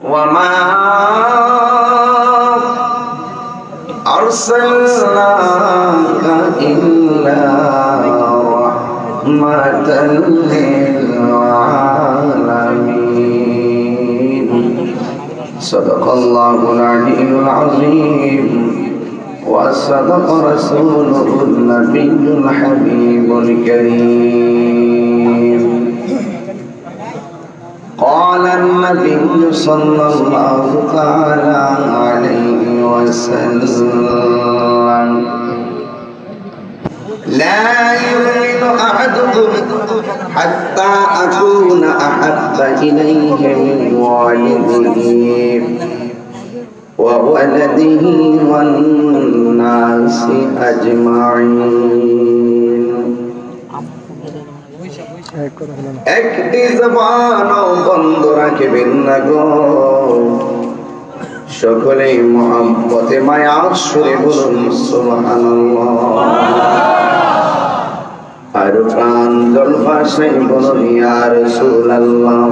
وما أرسلناك إلا رحمة للعالمين صدق الله العلي العظيم وصدق رسوله النبي الحبيب الكريم قال النبي صلى الله تعالى عليه وسلم لا يؤمن أحدكم حتى أكون أحب إليه من والده وولده والناس أجمعين একটি জবান বন্ধ রাখবেন না গো, সকলেই মহব্বতে মায়ার সুরে বলুন সুবহানাল্লাহ। আর প্রাণ জল ভাষায় বলুন ইয়া রাসূলুল্লাহ।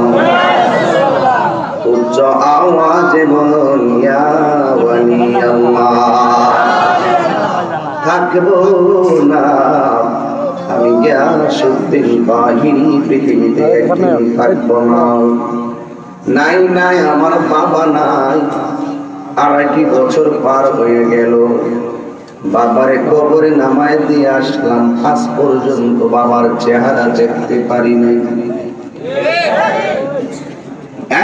উচ্চ আওয়াজে বলুন ইয়া ওয়ালিয়াল্লাহ। থাকবো না আমি গিয়াসউদ্দিন বাহিনী পৃথিবীতে একদিন থাকবো না। নাই নাই আমার বাবা নাই, 2.5 বছর পার হয়ে গেল, বাবারে কবরে নামায় দিয়ে আসলাম, আজ পর্যন্ত বাবার চেহারা দেখতে পারি নাই।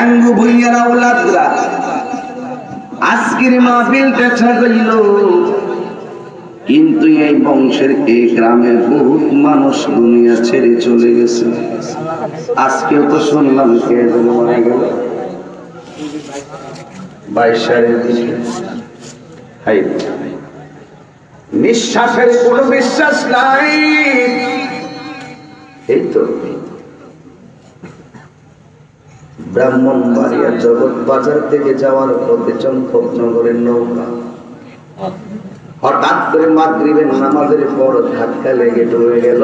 এঙ্গু ভুইয়ারা ওলাদরা আজকের মাহফিলটা সাজাইল, কিন্তু এই বংশের এই গ্রামের বহুত মানুষ দুনিয়া ছেড়ে চলে গেছে। আজকেও তো শুনলাম কে যেন মারা গেল 22 সালের দিকে। নিঃশ্বাসের কোনো বিশ্বাস নাই। এই তো ব্রাহ্মণবাড়িয়া জগৎ বাজার থেকে যাওয়ার পথে চম্পকনগরের নৌকা হঠাৎ করে মাগরিবের নামাজের পর ধাক্কা লেগে ডুবে গেল।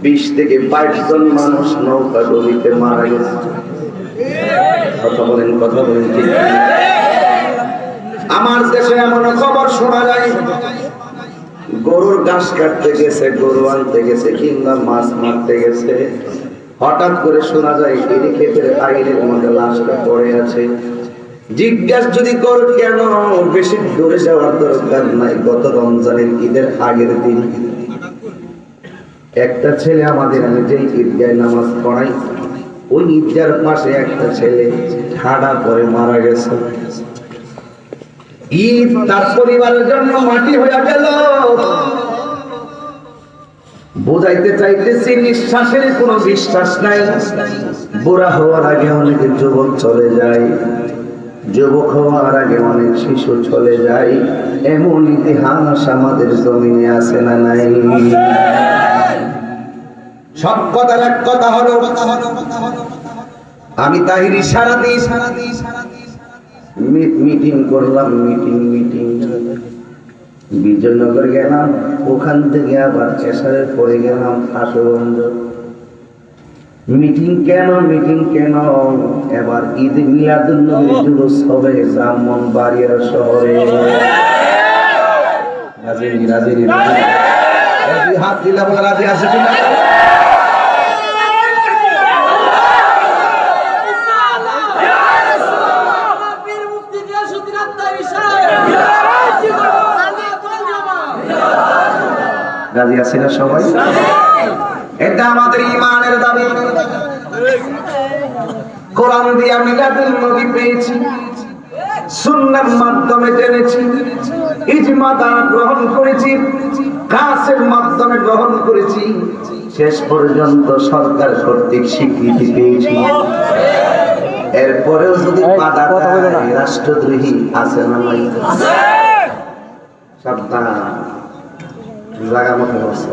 20 থেকে 22 জন মানুষ নৌকা ডুবিতে মারা গেছে। কথা বলেন ঠিক। আমার দেশে এমন খবর শোনা যায়, গরুর ঘাস কাটতে গেছে, গরু আনতে গেছে, কিংবা মাছ মারতে গেছে, হঠাৎ করে শোনা যায় এই ক্ষেতের আইনের মধ্যে লাশটা পড়ে আছে। জিজ্ঞাসা যদি কর কেন, বেশি দূরে যাওয়ার দরকার নাই। গত রমজানের ঈদের আগের দিন একটা ছেলে আমাদের, আমি যে ঈদগায় নামাজ পড়াই, ওই ঈদগার পাশে একটা ছেলে ঠাডা পরে মারা গেছে। ঈদ তার পরিবারের জন্য মাটি হয়ে গেল। বোঝাইতে চাইতেছি নিঃশ্বাসের কোনো বিশ্বাস নাই। বুড়া হওয়ার আগে অনেকে যুবক চলে যায়, যুবক হওয়ার আগে অনেক শিশু চলে যায়। এমন ইতিহাস আমাদের জমিনে আছে না নাই? সব কথার এক কথা হলো, আমি তাহিরি সারাদিন মিটিং করলাম, মিটিং বিজয়নগর গেলাম, ওখান থেকে আবার কেশারের পরে গেলাম আশুগঞ্জ। মিটিং কেন এবার ঈদ মিলাদুন নবীর জুলুস হবে ব্রাহ্মণবাড়িয়া শহরে। রাজি হাত দিলাম, রাজি আছে কিনা? রাজি আছে না সবাই? এটা আমাদের ঈমানের দাবি। কোরআন দিয়ে মিলাদুন নবী পেয়েছি, সুন্নাহর মাধ্যমে জেনেছি, ইজমা দ্বারা গ্রহণ করেছি, কাসের মাধ্যমে গ্রহণ করেছি, শেষ পর্যন্ত সরকার কর্তৃক স্বীকৃতি পেয়েছি। এরপরেও যদি বাধা দেয়, রাষ্ট্রদ্রোহী আছে না নাই? সাবধান, জায়গা মতো হচ্ছে।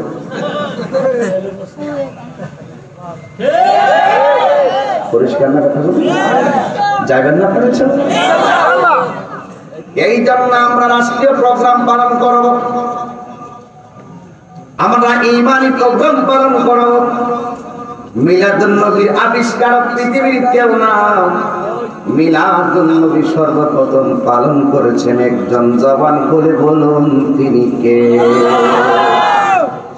পরিষ্কার না কথা বলি? যাইবেন না পরিষ্কার? এই জন্য আমরা রাষ্ট্রীয় প্রোগ্রাম পালন করব, আমরা ঈমানি প্রোগ্রাম পালন করব। মিলাদুন নবীর আবিষ্কার পৃথিবীর কেউ না। মিলাদুন নবী সর্বপ্রথম পালন করেছেন একজন, জবান খুলে বলুন তিনি কে?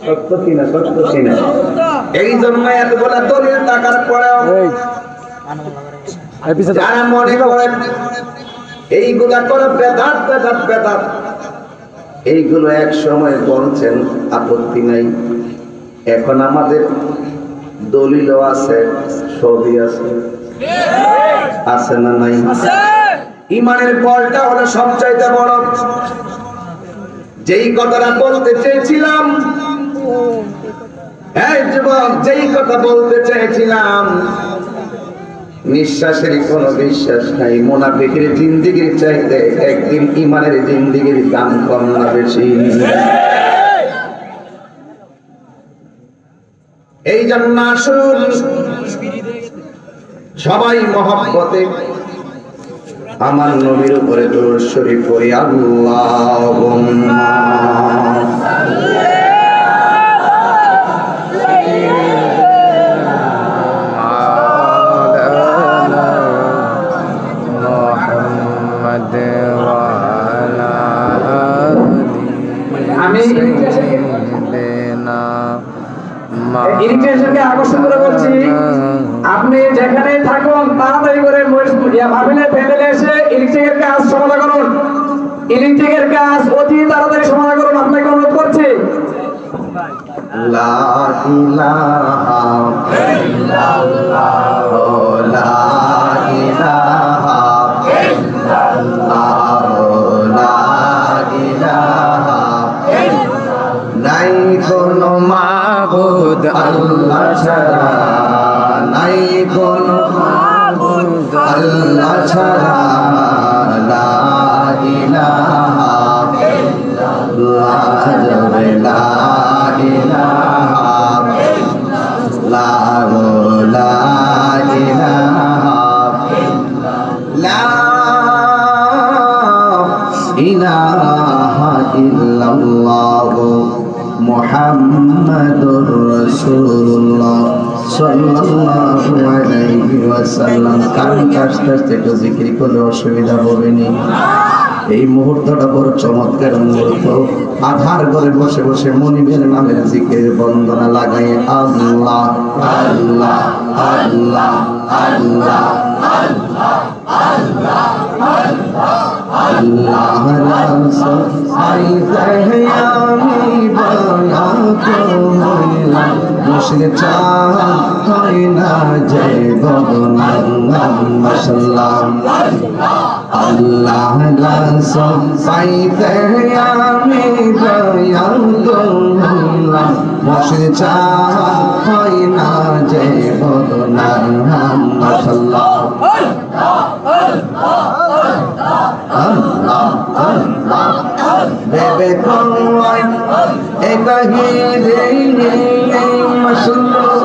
সত্য কিনা? সত্য কিনা? এই জন্য এতগুলা দলিল টাকার পরেও যারা মনে করেন এইগুলা করে বেদাত বেদাত বেদাত, এইগুলো এক সময় বলছেন আপত্তি নাই। এখন আমাদের দলিলও আছে, সবই আছে, আছে না নাই? ইমানের বলটা হলো সবচাইতে বড়। যেই কথাটা বলতে চেয়েছিলাম, এই যুবক, যেই কথা বলতে চেয়েছিলাম, নিঃশ্বাসের কোনো বিশ্বাস নাই। মুনাফিকের জিন্দেগির চাইতে একদিন ইমানের জিন্দেগির দাম কম না বেশি? এই জন্য আসুন সবাই মহব্বতে আমার নবীর উপরে দরুদ শরীফ পড়ি। আল্লাহুম্মা ইরিটেশনকে আকর্ষণ করে বলছি, আপনি যেখানে থাকুন তাড়াতাড়ি করে ভাবিলে প্যান্ডেলে এসে ইলেকট্রিকের কাজ সমাধান করুন। ইলেকট্রিকের কাজ অতি তাড়াতাড়ি সমাধান করুন, আপনাকে অনুরোধ করছি। লা ইলাহা ইল্লাল্লাহ, লা ইলাহা ইল্লাল্লাহ, লা ইলাহা ইল্লাল্লাহ। নাই কোনো মাবুদ আল্লাহ ছাড়া, নাই কোনো মাবুদ আল্লাহ ছাড়া, লা ইলাহা ইল্লাল্লাহ, লা ইলাহা ইল্লাল্লাহ, লা ইলাহা ইল্লাল্লাহ, মুহাম্মাদুর রাসূলুল্লাহ সাল্লাল্লাহু আলাইহি ওয়াসাল্লাম। কান আস্তে আস্তে একটু জিকির করলে অসুবিধা হবে না। এই মুহূর্তটা বড় চমৎকার মুহূর্ত। আধার ঘরে বসে বসে মনিবের নামের জিকিরের বন্দনা লাগাই আল্লাহ আল্লাহ আল্লাহ আল্লাহ আল্লাহ আল্লাহ আল্লাহ রাসূল আইতে আমি বায়াত হইলাম, মুশরিক চাঁদ হয় না যে বদনাম। মাশাআল্লাহ আল্লাহ রাসূল আইতে আমি বায়াত হইলাম, মুশরিক চাঁদ হয় না যে বদনাম। মাশাআল্লাহ আল্লাহ আল্লাহ বেবে কোই এটা হিরে মাশাআল্লাহ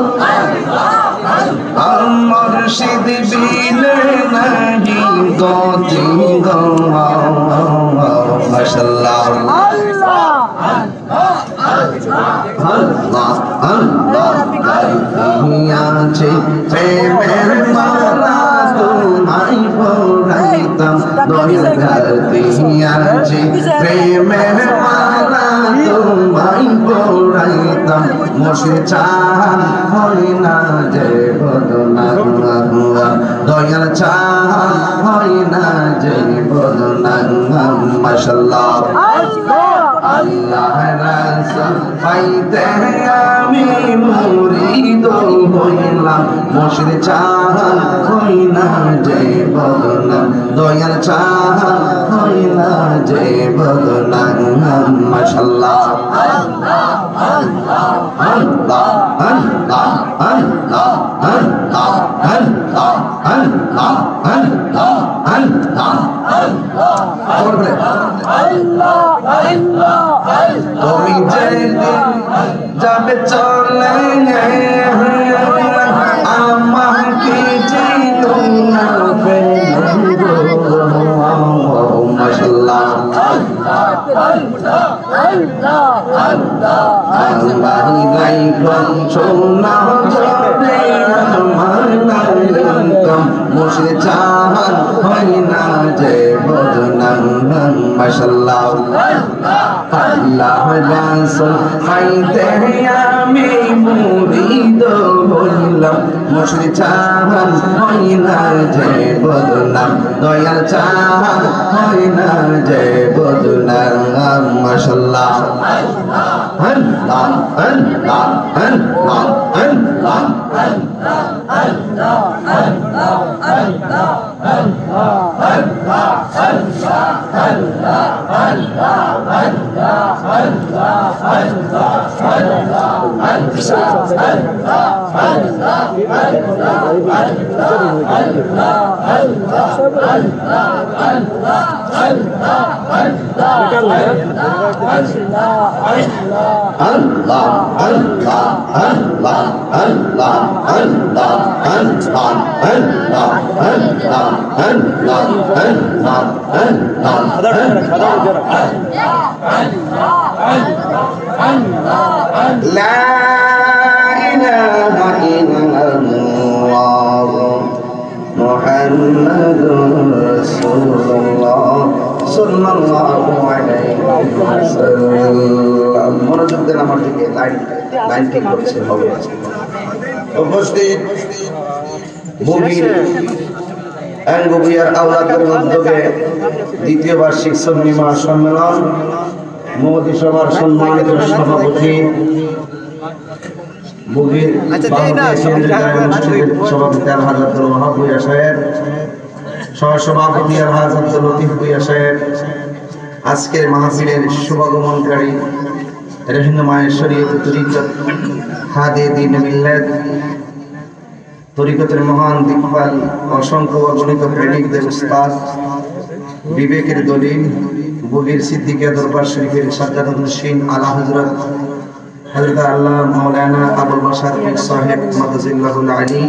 আমার মুর্শিদ বিলে নাহি গতি গো। মাশাআল্লাহ আল্লাহ আল্লাহ আল্লাহ আছে প্রেমের মালা তোমায় পরাইতাম, দয়াল দিয়াছি প্রেমের মালা তোমায় পরাইতাম, মুর্শিদ চাঁদ হয় না যে বদনাম। দয়াল চাঁদ হয় না যে বদনাম। মাশাআল্লাহ আল্লাহ রাসূল পাইতে আমি মুরিদ হইলাম, মুর্শিদ চাঁদ হই না যে বদনাম। দয়াল চাঁদ হই না যে বদনাম। মাশাআল্লাহ আল্লাহ আল্লাহ আল্লাহ আল্লাহ আল্লাহ আল্লাহ আল্লাহ আল্লাহ আল্লাহ আল্লাহ তুমি যেদিন যাবে চলে আমাকে যেও না ফেলো। মাশাআল্লাহ আল্লাহ আল্লাহ আল্লাহ গাই সোনা জরে মুর্শিদ চাহান হয় না যে বদনাম মাশাআল্লাহ আল্লাহ রাসূল খাইতে আমি মুরিদ হইলাম মুর্শিদ চাহান হয় না যে বদনাম দয়াল চাহান হয় না যে বদনাম মাশাআল্লাহ আল্লাহ আল্লাহ আল্লাহ আল্লাহ لا إله إلا الله محمد رسول الله صلى الله عليه وسلم মনোযোগ দেন আমার দিকে লাইন ঠিক করছে হবে উপস্থিত বুবিয়ার আওলাদের উদ্যোগে দ্বিতীয় বার্ষিক সুন্নি মহাসম্মেলন মোদি সভার সম্মানিত সভাপতি বুবির সভাপতি আলহাজ আব্দুল ওয়াহাব ভূঁইয়া সাহেব, সহসভাপতি আলহাজ আব্দুল লতিফ ভূঁইয়া সাহেব, আজকের মাহফিলের শুভাগমনকারী রহিন্দমায়ের শরীয়ত তরিকত হাদে দ্বীন মিল্লাত তরিকতের মহান দিকপাল অসংখ্য অগণিত প্রেমিকদের উস্তাদ বিবেকের দলিল বুবির সিদ্দিকিয়া দরবার শরীফের সাজ্জাদুল মুর্শিদ আলা হযরত আল্লাহ মাওলানা আবুল বাশার পীর সাহেব মাদাজিল্লাহুল আলী,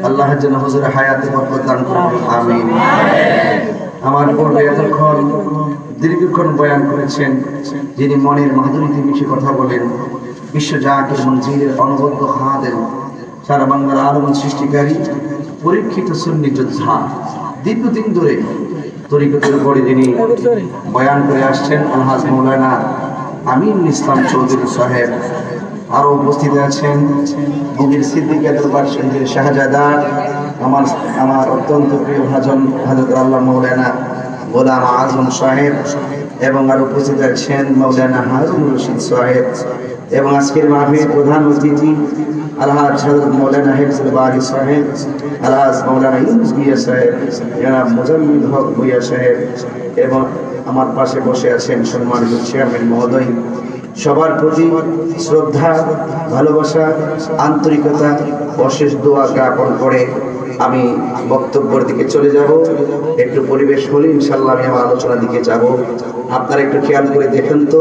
আল্লাহ যেন হুজুরের হায়াতে বরকত দান করুন আমিন। আমার পূর্বে এতক্ষণ দীর্ঘক্ষণ বয়ান করেছেন যিনি মনের মাধুরীতে মিশে কথা বলেন, বিশ্ব জাকির মঞ্জিলের অনবদ্য খাদেম, সারা বাংলার আলোড়ন সৃষ্টিকারী পরীক্ষিত সুন্নি যোদ্ধা, দীর্ঘদিন ধরে তরিকতের উপরে যিনি বয়ান করে আসছেন আলহাজ মাওলানা আমিন ইসলাম চৌধুরী সাহেব। আরো উপস্থিত আছেন বুবির সিদ্দিকিয়া দরবার শরীফের শাহজাদা আমার অত্যন্ত প্রিয় ভাজন হযরত আল্লাহ মাওলানা গোলাম আজম সাহেব, এবং আরো উপস্থিত আছেন মাওলানা হারুন রশিদ সাহেব, এবং আজকের মাহফিলের প্রধান অতিথি আলহাজ হযরত মাওলানা হিফজুল বারী সাহেব, আলহাজ মাওলানা ইউনুস ভূঁইয়া সাহেব, জনাব মুজাম্মিল হক ভূঁইয়া সাহেব, এবং আমার পাশে বসে আছেন সম্মানিত চেয়ারম্যান মহোদয়। সবার প্রতি শ্রদ্ধা, ভালোবাসা, আন্তরিকতা, অশেষ দোয়া জ্ঞাপন করে আমি বক্তব্যের দিকে চলে যাব। একটু পরিবেশ হলে ইনশাল্লাহ আমি আমার আলোচনার দিকে যাব। আপনারা একটু খেয়াল করে দেখেন তো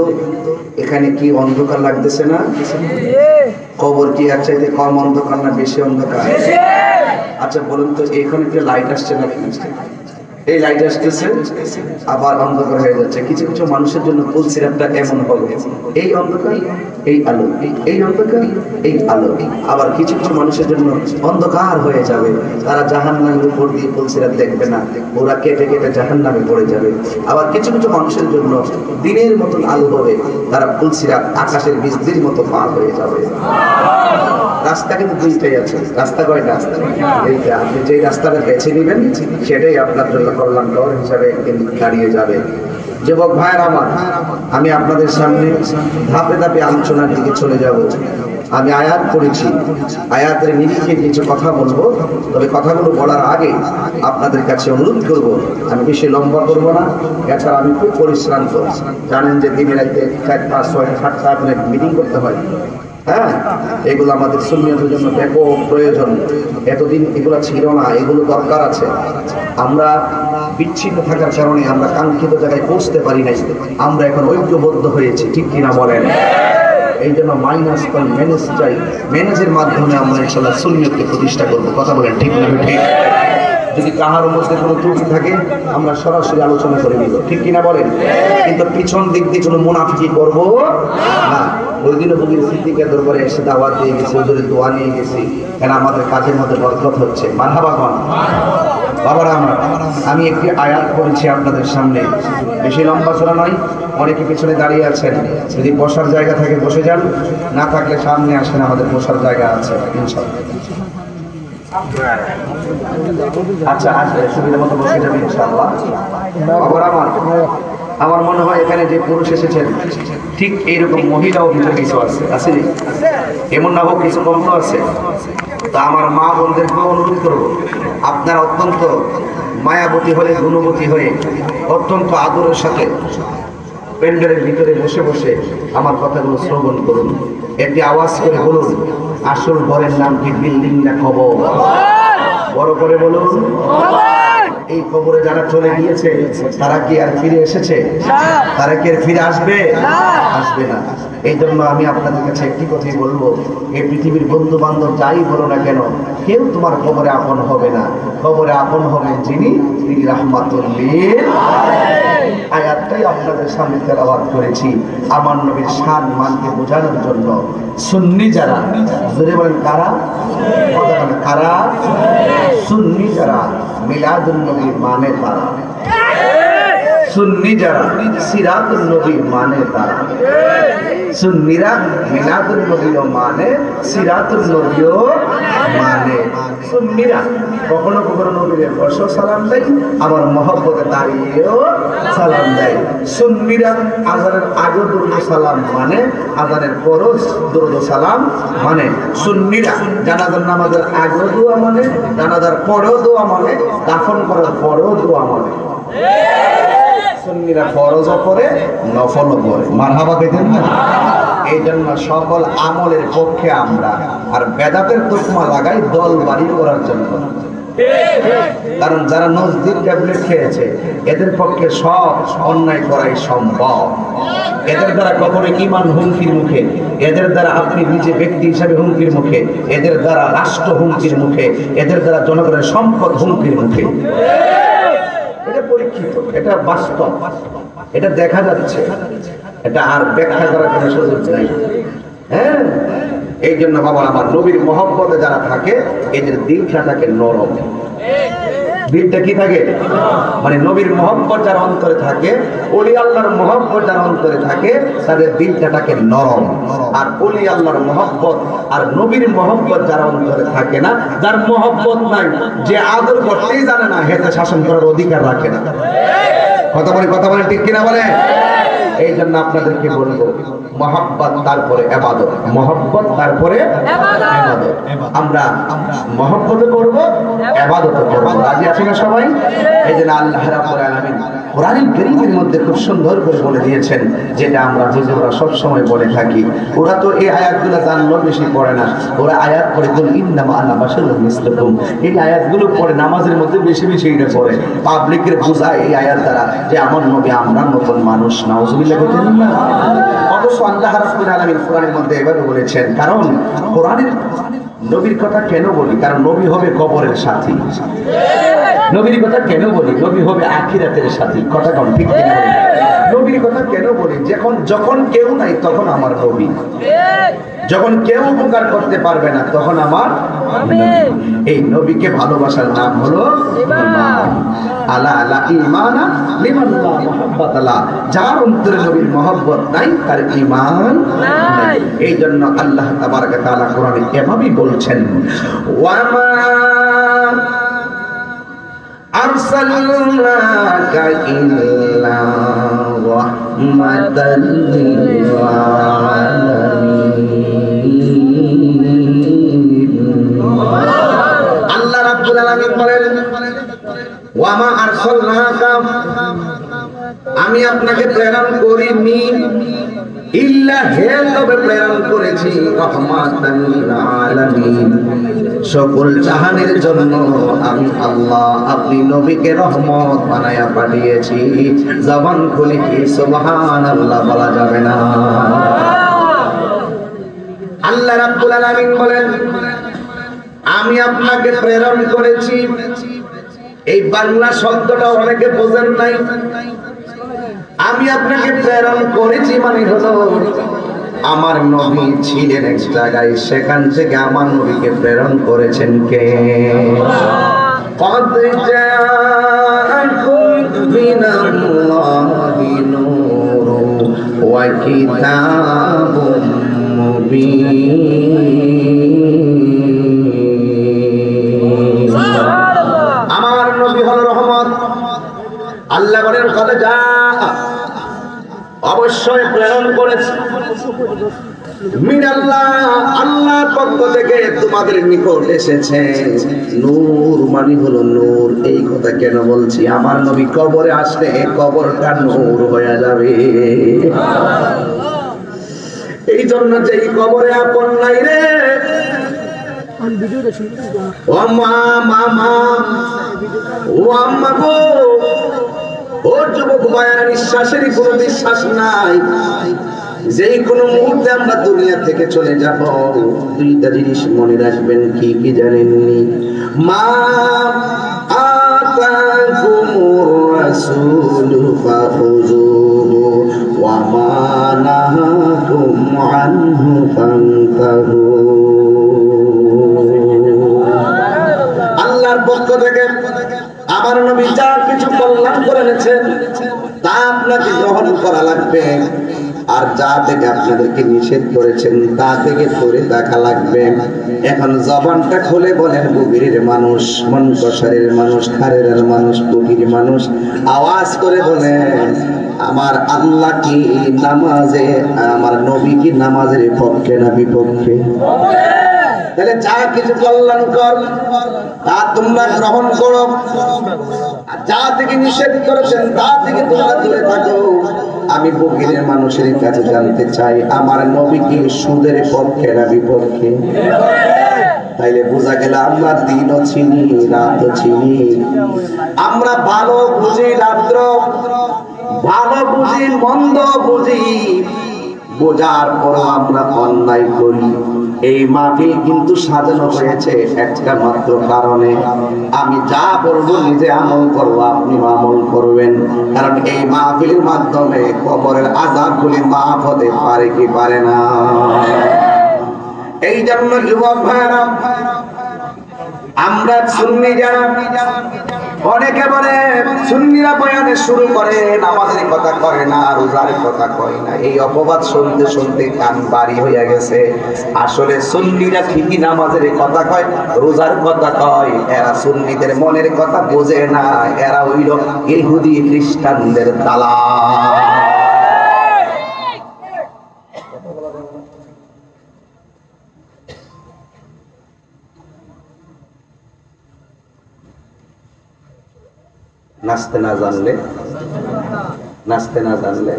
এখানে কি অন্ধকার লাগতেছে না? কবর কি এর চাইতে কম অন্ধকার না বেশি অন্ধকার? আচ্ছা বলুন তো, এখানে একটা লাইট আসছে নাকি? এই লাইট আসতেছে আবার অন্ধকার হয়ে যাচ্ছে। কিছু কিছু মানুষের জন্য ফুল সিরাপটা এমন হবে, এই অন্ধকার এই আলো, এই অন্ধকার এই আলো। আবার কিছু কিছু মানুষের জন্য অন্ধকার হয়ে যাবে, তারা জাহান্নামের উপর দিয়ে ফুল সিরাপ দেখবে না, ওরা কেটে কেটে জাহান্নামে পড়ে যাবে। আবার কিছু কিছু মানুষের জন্য দিনের মতন আলো হবে, তারা ফুল সিরাপ আকাশের বীজদের মতো পার হয়ে যাবে। রাস্তা কিন্তু দুইটাই আছে। রাস্তা কয়টা? এইটা। আপনি যে রাস্তাটা বেছে নেবেন সেটাই আপনার জন্য কল্যাণকর হিসাবে দাঁড়িয়ে যাবে। যুবক ভাইয়ের আমার, আমি আপনাদের সামনে ধাপে ধাপে আলোচনার দিকে চলে যাব। আমি আয়াত পড়েছি, আয়াতের নিরিখে কিছু কথা বলবো, তবে কথাগুলো বলার আগে আপনাদের কাছে অনুরোধ করব, আমি বেশি লম্বা করবো না। এছাড়া আমি খুব পরিশ্রান্ত, জানেন যে দিনে রাতে 4, 5, 6, 7 মিনিট মিটিং করতে হয়। হ্যাঁ, এগুলো আমাদের সুন্নিয়তের জন্য ব্যাপক প্রয়োজন। এতদিন এগুলো ছিল না, এগুলো দরকার আছে। আমরা বিচ্ছিন্ন থাকার কারণে আমরা কাঙ্ক্ষিত জায়গায় পৌঁছতে পারি নাই। আমরা এখন ঐক্যবদ্ধ হয়েছি, ঠিক কিনা বলেন? এই জন্য মাইনাস পয়েন্ট ম্যানেজ চাই, ম্যানেজের মাধ্যমে আমরা ইনশাআল্লাহ সুন্নিয়তকে প্রতিষ্ঠা করবো। কথা বলেন ঠিক না? ঠিক। যদি কাহার মধ্যে কোনো ত্রুটি থাকে আমরা সরাসরি আলোচনা করে নিব, ঠিক কিনা বলেন? কিন্তু পিছন দিক দিয়ে কোনো মুনাফিকি করব না। ওই দিনও বুঝি সিদ্দিকের দরবারে এসে দাওয়াত দিয়ে গেছি, ওদের দোয়া নিয়ে গেছি, কেন আমাদের কাজের মধ্যে বরকত হচ্ছে। মারহাবা কোন বাবারা। আমি একটি আয়াত পড়েছি আপনাদের সামনে, বেশি লম্বা চড়া নয়। অনেকে পিছনে দাঁড়িয়ে আছেন, যদি বসার জায়গা থাকে বসে যান, না থাকলে সামনে আসেন, আমাদের বসার জায়গা আছে ইনশাআল্লাহ। আচ্ছা আসলে সুবিধা মতো বসে যাবে ইনশাআল্লাহ। বাবারা আমার মনে হয় এখানে যে পুরুষ এসেছেন ঠিক এইরকম মহিলাও ভিতরে কিছু আছে, আছে এমন না হোক কিছু কম আছে। তা আমার মা বোনদেরকে অনুরোধ করবো, আপনারা অত্যন্ত মায়াবতী হয়ে গুণবতী হয়ে অত্যন্ত আদরের সাথে প্যান্ডেলের ভিতরে বসে বসে আমার কথাগুলো শ্রবণ করুন। একটি আওয়াজ করে বলুন, আসল ঘরের নাম কি বিল্ডিং না কবর? বড় করে বলুন। এই কবরে যারা চলে গিয়েছে তারা কি আর ফিরে এসেছে? তারা কি আর ফিরে আসবে? আসবে না। এই জন্য আমি আপনাদের কাছে একটি কথাই বলবো, এই পৃথিবীর বন্ধু বান্ধব যাই বলো না কেন, কেউ তোমার কবরে আপন হবে না। কবরে আপন হবেন যিনি, তিনি রাহমাতুল লিল আলামিন। আয়াতটাই আপনাদের সামনে তেলাওয়াত করেছি আমার নবীর শান মানকে বোঝানোর জন্য। সুন্নি যারা, জোরে বলেন কারা? কারা? সুন্নি যারা মিলাদুন নবী মানে তারা, সুন্নি যারা সিরাতুন নবী মানে তারা। সুন্নিরা মিলাদুন নবীও মানে, সিরাতুন নবীও মানে। সুন্নিরা কখনো কখনো নবীর বসেও সালাম দেয়, আবার মহব্বতে দাঁড়িয়েও সালাম দেয়। সুন্নিরা আযানের আগে দুরূদ সালাম মানে, আযানের পরও দুরূদ সালাম মানে। সুন্নিরা জানাজার নামাজের আগেও দোয়া মানে, জানাজার পরেও দোয়া মানে, দাফন করার পরেও দোয়া মানে। সুন্নিরা ফরজও করে, নফলও করে। মারহাবা পেতেন না? এই জন্য সকল আমলের পক্ষে আমরা, আর বেদাতের তকমা লাগাই দল বাড়ি করার জন্য। কারণ যারা নজদিক ট্যাবলেট খেয়েছে এদের পক্ষে সব অন্যায় করাই সম্ভব। এদের দ্বারা কখনো ঈমান হুমকির মুখে, এদের দ্বারা আপনি নিজে ব্যক্তি হিসাবে হুমকির মুখে, এদের দ্বারা রাষ্ট্র হুমকির মুখে, এদের দ্বারা জনগণের সম্পদ হুমকির মুখে। এটা পরীক্ষিত, এটা বাস্তব, এটা দেখা যাচ্ছে, এটা আর ব্যাখ্যা করার কোনো সুযোগ নাই। হ্যাঁ, এই জন্য বাবা আমার নবীর মহব্বতে যারা থাকে এদের দিলটা থাকে নরম। দিলটা কি থাকে? মানে নবীর মহব্বত যার অন্তরে থাকে, ওলি আল্লাহর মহব্বত যার অন্তরে থাকে, তাদের দিলটা থাকে নরম। আর ওলি আল্লাহর মহব্বত আর নবীর মহব্বত যার অন্তরে থাকে না, যার মহব্বত নাই, যে আদর করতেই জানে না, হেতে শাসন করার অধিকার রাখে না। কথা বলে ঠিক কিনা বলে? এই জন্য আপনাদেরকে বলবো, মহব্বত তারপরে ইবাদত, মহব্বত তারপরে ইবাদত। আমরা মহব্বত করব, ইবাদত করব। রাজি আছেন না সবাই? এই জন্য আল্লাহ রাব্বুল আলামিন কোরআনুল কারীমের মধ্যে খুব সুন্দর করে বলে দিয়েছেন, যেটা আমরা হুজুররা সব সময় বলে থাকি। ওরা তো এই আয়াতগুলো জানলো বেশি পড়ে না, ওরা আয়াত পড়ে তো ইন্নামা আনা বাশারুম মিসলুকুম, এই আয়াতগুলো পড়ে নামাজের মধ্যে বেশি বেশি এটা পড়ে, পাবলিকের বোঝায় এই আয়াত দ্বারা যে আমার নবী আমরা নতুন মানুষ। নাউজুবিল্লাহ বলেন না? অবশ্য আল্লাহ রাব্বুল আলামিন কোরআনের মধ্যে এভাবে বলেছেন, কারণ কোরআনের নবীর কথা কেন বলি? কারণ নবী হবে কবরের সাথী। নবীর কথা কেন বলি? নবী হবে আখিরাতের সাথী। কথা কোন ঠিক কিনা বলেন? নবীর কথা কেন বলি? যখন কেউ নাই তখন আমার নবী, যখন কেউ উপকার করতে পারবে না তখন আমার নবী। এই নবীকে ভালোবাসার নাম হলো ঈমান। আলা আলা ঈমানা লিমান লা মুহাব্বাত লা, যার অন্তরে নবীর মহব্বত নাই তার ঈমান নাই। এই জন্য আল্লাহ তাবারক ওয়া তাআলা কোরআনে এভাবেই বলছেন, ওয়া মা আরসালনাকা ইল্লা রাহমাতাল লিল আলামিন। আল্লাহ রাব্বুল আলামিন বলেন, ওয়া মা আরসালনাকা, আমি আপনাকে প্রেরণ করিনি, ইল্লা হে তবে প্রেরণ করেছি রাহমাতাল লিল আলামিন, সকল জাহানের জন্য আমি আল্লাহ আপনি নবীকে রহমত বানায়া পাঠিয়েছি। জবান খুলে কি সুবহানাল্লাহ বলা যাবে না? আল্লাহ রাব্বুল আলামিন বলেন, আমি আপনাকে প্রেরণ করেছি এই বাংলা শব্দটা অনেকে বোঝেন নাই। আমি আপনাকে প্রেরণ করেছি মানে হলো আমার নবী ছিলেন এক জায়গায়, সেখান থেকে আমার নবীকে প্রেরণ করেছেন কে? قد جاءكم من الله نور وكتاب مبين। আমার নবী হল রহমত। আল্লাহ বলেন কদ জা, অবশ্যই প্রেরণ করেছে মিনাল্লাহ, আল্লাহর পক্ষ থেকে তোমাদের নিকট এসেছে নূর, মানে হলো নূর। এই কথা কেন বলছি? আমার নবী কবরে আসলে কবরটা নূর হয়ে যাবে। এই জন্য যে কবরে আপন নাই রে, ও মা মামা ও আম্মা গো, ও যুবক ভাইয়েরা, নিঃশ্বাসের কোনো বিশ্বাস নাই। যেই কোনো মুহূর্তে আমরা দুনিয়া থেকে চলে যাব, দুইটা জিনিস মনে রাখবেন। কি কি জানেননি? মা আতাকুমুর রাসূলু ফাখুযুহু ওয়া মা নাহাকুম আনহু ফান্তাহু। আল্লাহর পক্ষ থেকে আমার নবী যা কিছু কল্যাণ করে এনেছেন তা আপনাকে গ্রহণ করা লাগবে, আর যা থেকে আপনাদেরকে নিষেধ করেছেন তা থেকে সরে দেখা লাগবে। এখন জবানটা খুলে বলেন, বুগিরের মানুষ, মন কষারের মানুষ, খারের মানুষ, বুগির মানুষ, আওয়াজ করে বলেন, আমার আল্লাহ কি নামাজে, আমার নবী কি নামাজের পক্ষে না বিপক্ষে? তাহলে যা কিছু কল্যাণ কর তা তোমরা গ্রহণ করো, আর যা থেকে নিষেধ করেছেন তা থেকে তোমরা দূরে থাকো। আমি ফকিরের মানুষের কাছে জানতে চাই, আমার নবী কি সুদের পক্ষে না বিপক্ষে? তাইলে বোঝা গেল আমরা দিনও চিনি, রাতও চিনি। আমরা ভালো বুঝি রাত্র, ভালো বুঝি মন্দ বুঝি, বোঝার পরও আমরা অন্যায় করি। এই মাহফিল কিন্তু সাজানো হয়েছে একটা মাত্র কারণে, আমি যা বলবো নিজে আমল করবো, আপনি আমল করবেন। কারণ এই মাহফিলের মাধ্যমে কবরের আযাবগুলি মাফ হতে পারে কি পারে না? এই জন্য যুবক ভাইরা, আমরা সুন্নি যারা, অনেকে বলে সুন্নিরা বয়ানে শুরু করে নামাজের কথা করে না, রোজার কথা কয় না। এই অপবাদ শুনতে শুনতে কান বাড়ি হয়ে গেছে। আসলে সুন্নিরা ঠিকই নামাজের কথা কয়, রোজার কথা কয়। এরা সুন্নিদের মনের কথা বোঝে না, এরা হইল ইহুদি খ্রিস্টানদের দালাল। নাচতে না জানলে, নাচতে না জানলে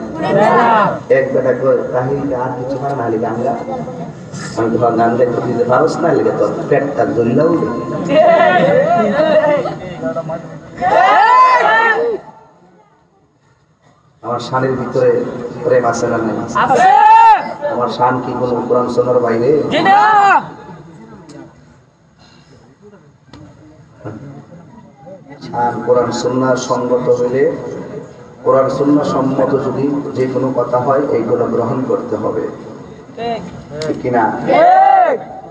এক বেটা কাহিনী আর কিছু পারে না, গান গা। আমি তো গান গাইতে দিতে পারস না, লেগে তোর পেটটা জ্বললে উঠে। আমার শানের ভিতরে প্রেম আছে না নাই? আমার শান কি কোনো কোরআন সুন্নাহর বাইরে? আর কোরআন সুন্নাহ সঙ্গত হইলে, কোরআন সুন্নাহ সম্মত যদি যে কোনো কথা হয়, এইগুলো গ্রহণ করতে হবে, ঠিক কিনা?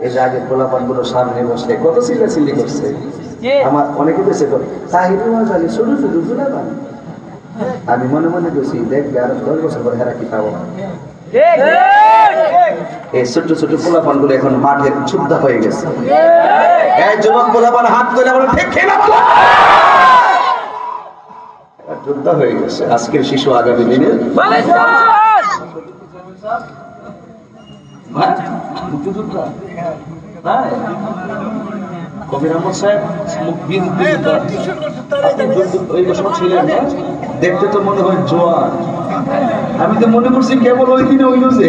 এই যে আগে পোলাপানগুলো সামনে বসলে কত চিল্লাচিল্লি করছে, আমার অনেকে বেঁচে তাহিরি মজালি শুধু শুধু পোলাপান। আমি মনে মনে করছি, দেখবে আর 10 বছর পরে হেরা কি পাবো। এই ছোট ছোট পোলাপান গুলো এখন মাঠের যোদ্ধা হয়ে গেছে। এই যুবক পোলাপান হাত তুলে বলে ঠিক খেলা বলো, যোদ্ধা হয়ে গেছে। আজকের শিশু আগামী দিনে কবির আহমদ সাহেব দেখতে তো মনে হয় জোয়ান, আমি তো মনে করছি কেবল ওই দিনে হইল যে।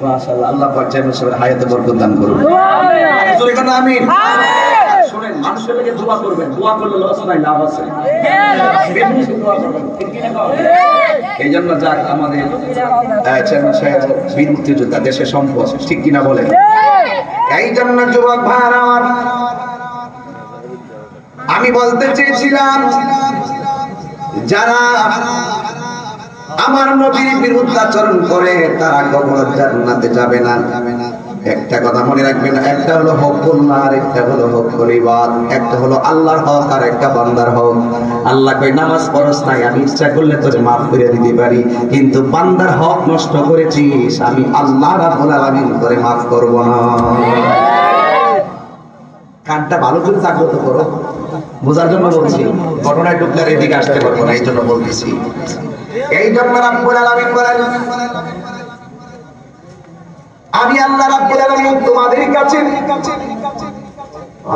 মাশাআল্লাহ, আল্লাহ পাক যেন সবার হায়াতে বরকত দান করুন। আমিন। শুনেন, মানুষের লাগে দোয়া করবেন, দোয়া করলে লস নাই, লাভ আছে। এই জন্য যাক আমাদের চেয়ারম্যান সাহেব বীর মুক্তিযোদ্ধা, দেশের সম্পদ, ঠিক কিনা বলেন? এই জন্য যুবক ভাইরা আমার, আমি বলতে চেয়েছিলাম যারা আমার নবীর বিরুদ্ধাচরণ করে তারা কখনো জান্নাতে যাবে না। একটা কথা মনে রাখবেন, একটা হলো হকুল্লাহ আর একটা হলো হকুল ইবাদ। একটা হলো আল্লাহর হক আর একটা বান্দার হক। আল্লাহ কই নামাজ পড়স নাই, আমি ইচ্ছা করলে তোরে মাফ করে দিতে পারি, কিন্তু বান্দার হক নষ্ট করেছিস, আমি আল্লাহ রাব্বুল আলামিন তোরে মাফ করব না। কানটা ভালো করে জাগ্রত করো, বোঝার জন্য বলছি, ঘটনায় ঢুকলে এদিকে আসতে পারবো না, এই জন্য বলতেছি। এই জন্য রাব্বুল আলামিন বলেন, আমি আল্লাহ রাব্বুল আলামিন তোমাদের কাছে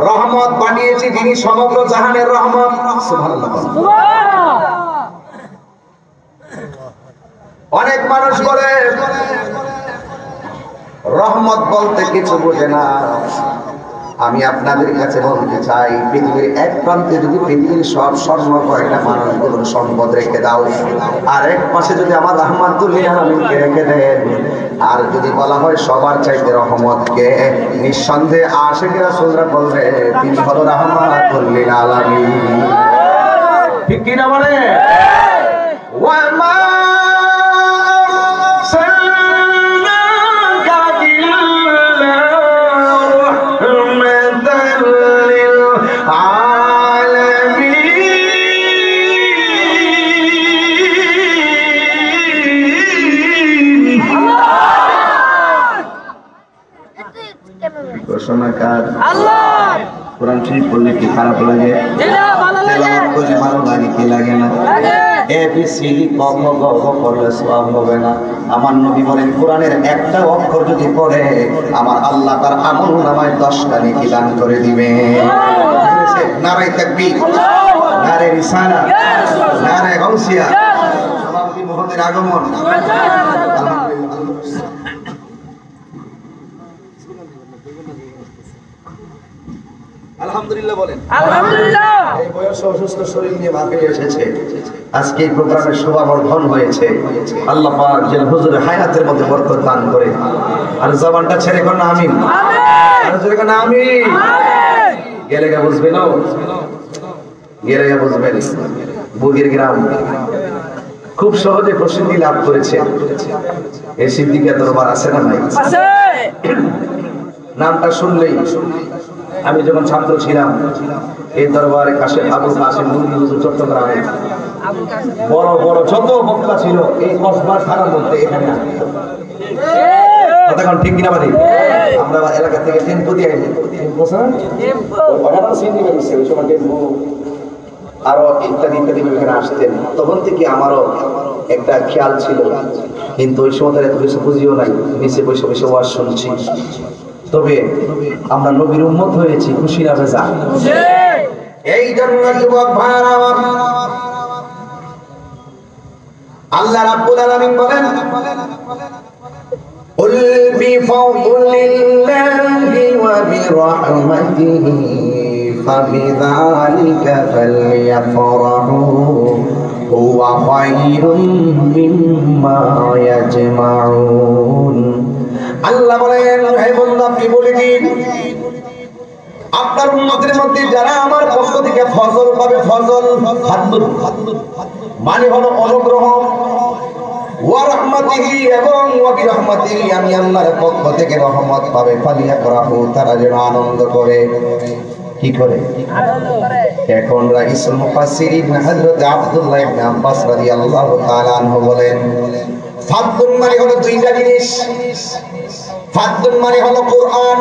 রহমত পাঠিয়েছি, যিনি সমগ্র জাহানের রহমত। সুবহানাল্লাহ। অনেক মানুষ বলে রহমত বলতে কিছু বোঝে না। আমি আপনাদের কাছে বলতে চাই, পৃথিবীর এক প্রান্তে যদি পৃথিবীর সব স্বর্ণ কয়টা মানুষগুলোর সম্পদ রেখে দাও, আর এক পাশে যদি আমার রাহমাতুল্লিল আলামিনকে রেখে দেন, আর যদি বলা হয় সবার চাইতে রহমতকে, নিঃসন্দেহে আশিক রাসূলরা বলবে তিনি হলো রাহমাতুল্লিল আলামিন। ঠিক কি না বলে? কোরআন শরীফ পড়লে কি খারাপ লাগে? তেলাওয়াত করলে ভালো লাগে কি লাগে না? এবিসিডি ক খ গ ঘ পড়লে সওয়াব হবে না। আমার নবী বলেন কোরআনের একটা অক্ষর যদি পড়ে আমার আল্লাহ তার আমলনামায় 10টা নেকি দান করে দিবে। নারে তাকবীর, নারে রিসালাত, নারে গাউসিয়া, সভাপতি মহোদয়ের আগমন। আলহামদুলিল্লাহ বলেন। আলহামদুলিল্লাহ। এই বয়সে অসুস্থ শরীর নিয়ে মাহফিলে এসেছে, আজকে এই প্রোগ্রামের শোভাবর্ধন হয়েছে। আল্লাহ পাক যেন হুজুরের হায়াতের মধ্যে বরকত দান করে। আর জবানটা ছেড়ে কোন আমিন, আর জোরে কোন আমিন। গেলে গা বুঝবেন, গেলে গা বুঝবেন। বুগির গ্রাম খুব সহজে প্রসিদ্ধি লাভ করেছে। এই সিদ্দিকা দরবার আছে না নাই? আছে। নামটা শুনলেই, আমি যখন ছাত্র ছিলাম এই দরবারে কাশে আবুল কাসেম নুরুল হুজুর চট্টগ্রামে বড় বড় যত বক্তা ছিল এই কসবার থানার মধ্যে এখানে তখন ঠিক কিনা বাদি আমরা এলাকা থেকে টেম্পো দিয়ে আরো ইত্যাদি ইত্যাদি এখানে আসতেন। তখন থেকে আমারও একটা খেয়াল ছিল, কিন্তু ওই সময় এত কিছু বুঝিও নাই, নিচে বসে বসে ওয়াজ শুনছি। তবে আমরা নবীর উম্মত হয়েছি, খুশি না বেজা? এই জন্য যুবক ভাইরা আমার, আল্লাহ রাব্বুল আলামিন বলেন কুল বিফাদলিল্লাহি ওয়া বিরহমাতিহি ফাবিযালিকা ফালইফরাহু হুয়া খায়রুম মিম্মা ইয়াজমাউন। আল্লাহ বলেন, হে বান্দা আপনি বলে দিন আপনার উম্মতের মধ্যে যারা আমার পক্ষ থেকে ফজল পাবে, ফজল মানে হলো অনুগ্রহ, ওয়া রাহমাতিহি এবং ওয়া বিরহমাতিহি আমি আল্লাহর পক্ষ থেকে রহমত পাবে, ফালিয়াফরাহু তারা যেন আনন্দ করে। কি করে? আনন্দ করে। এখন রাইসুল মুফাসসিরিন হযরত আব্দুল্লাহ ইবনে আব্বাস রাদিয়াল্লাহু তাআলা আনহু বলেন, ফাদলুন মানে হলো দুইটা জিনিস। ফাদলুন মানে হলো কোরআন।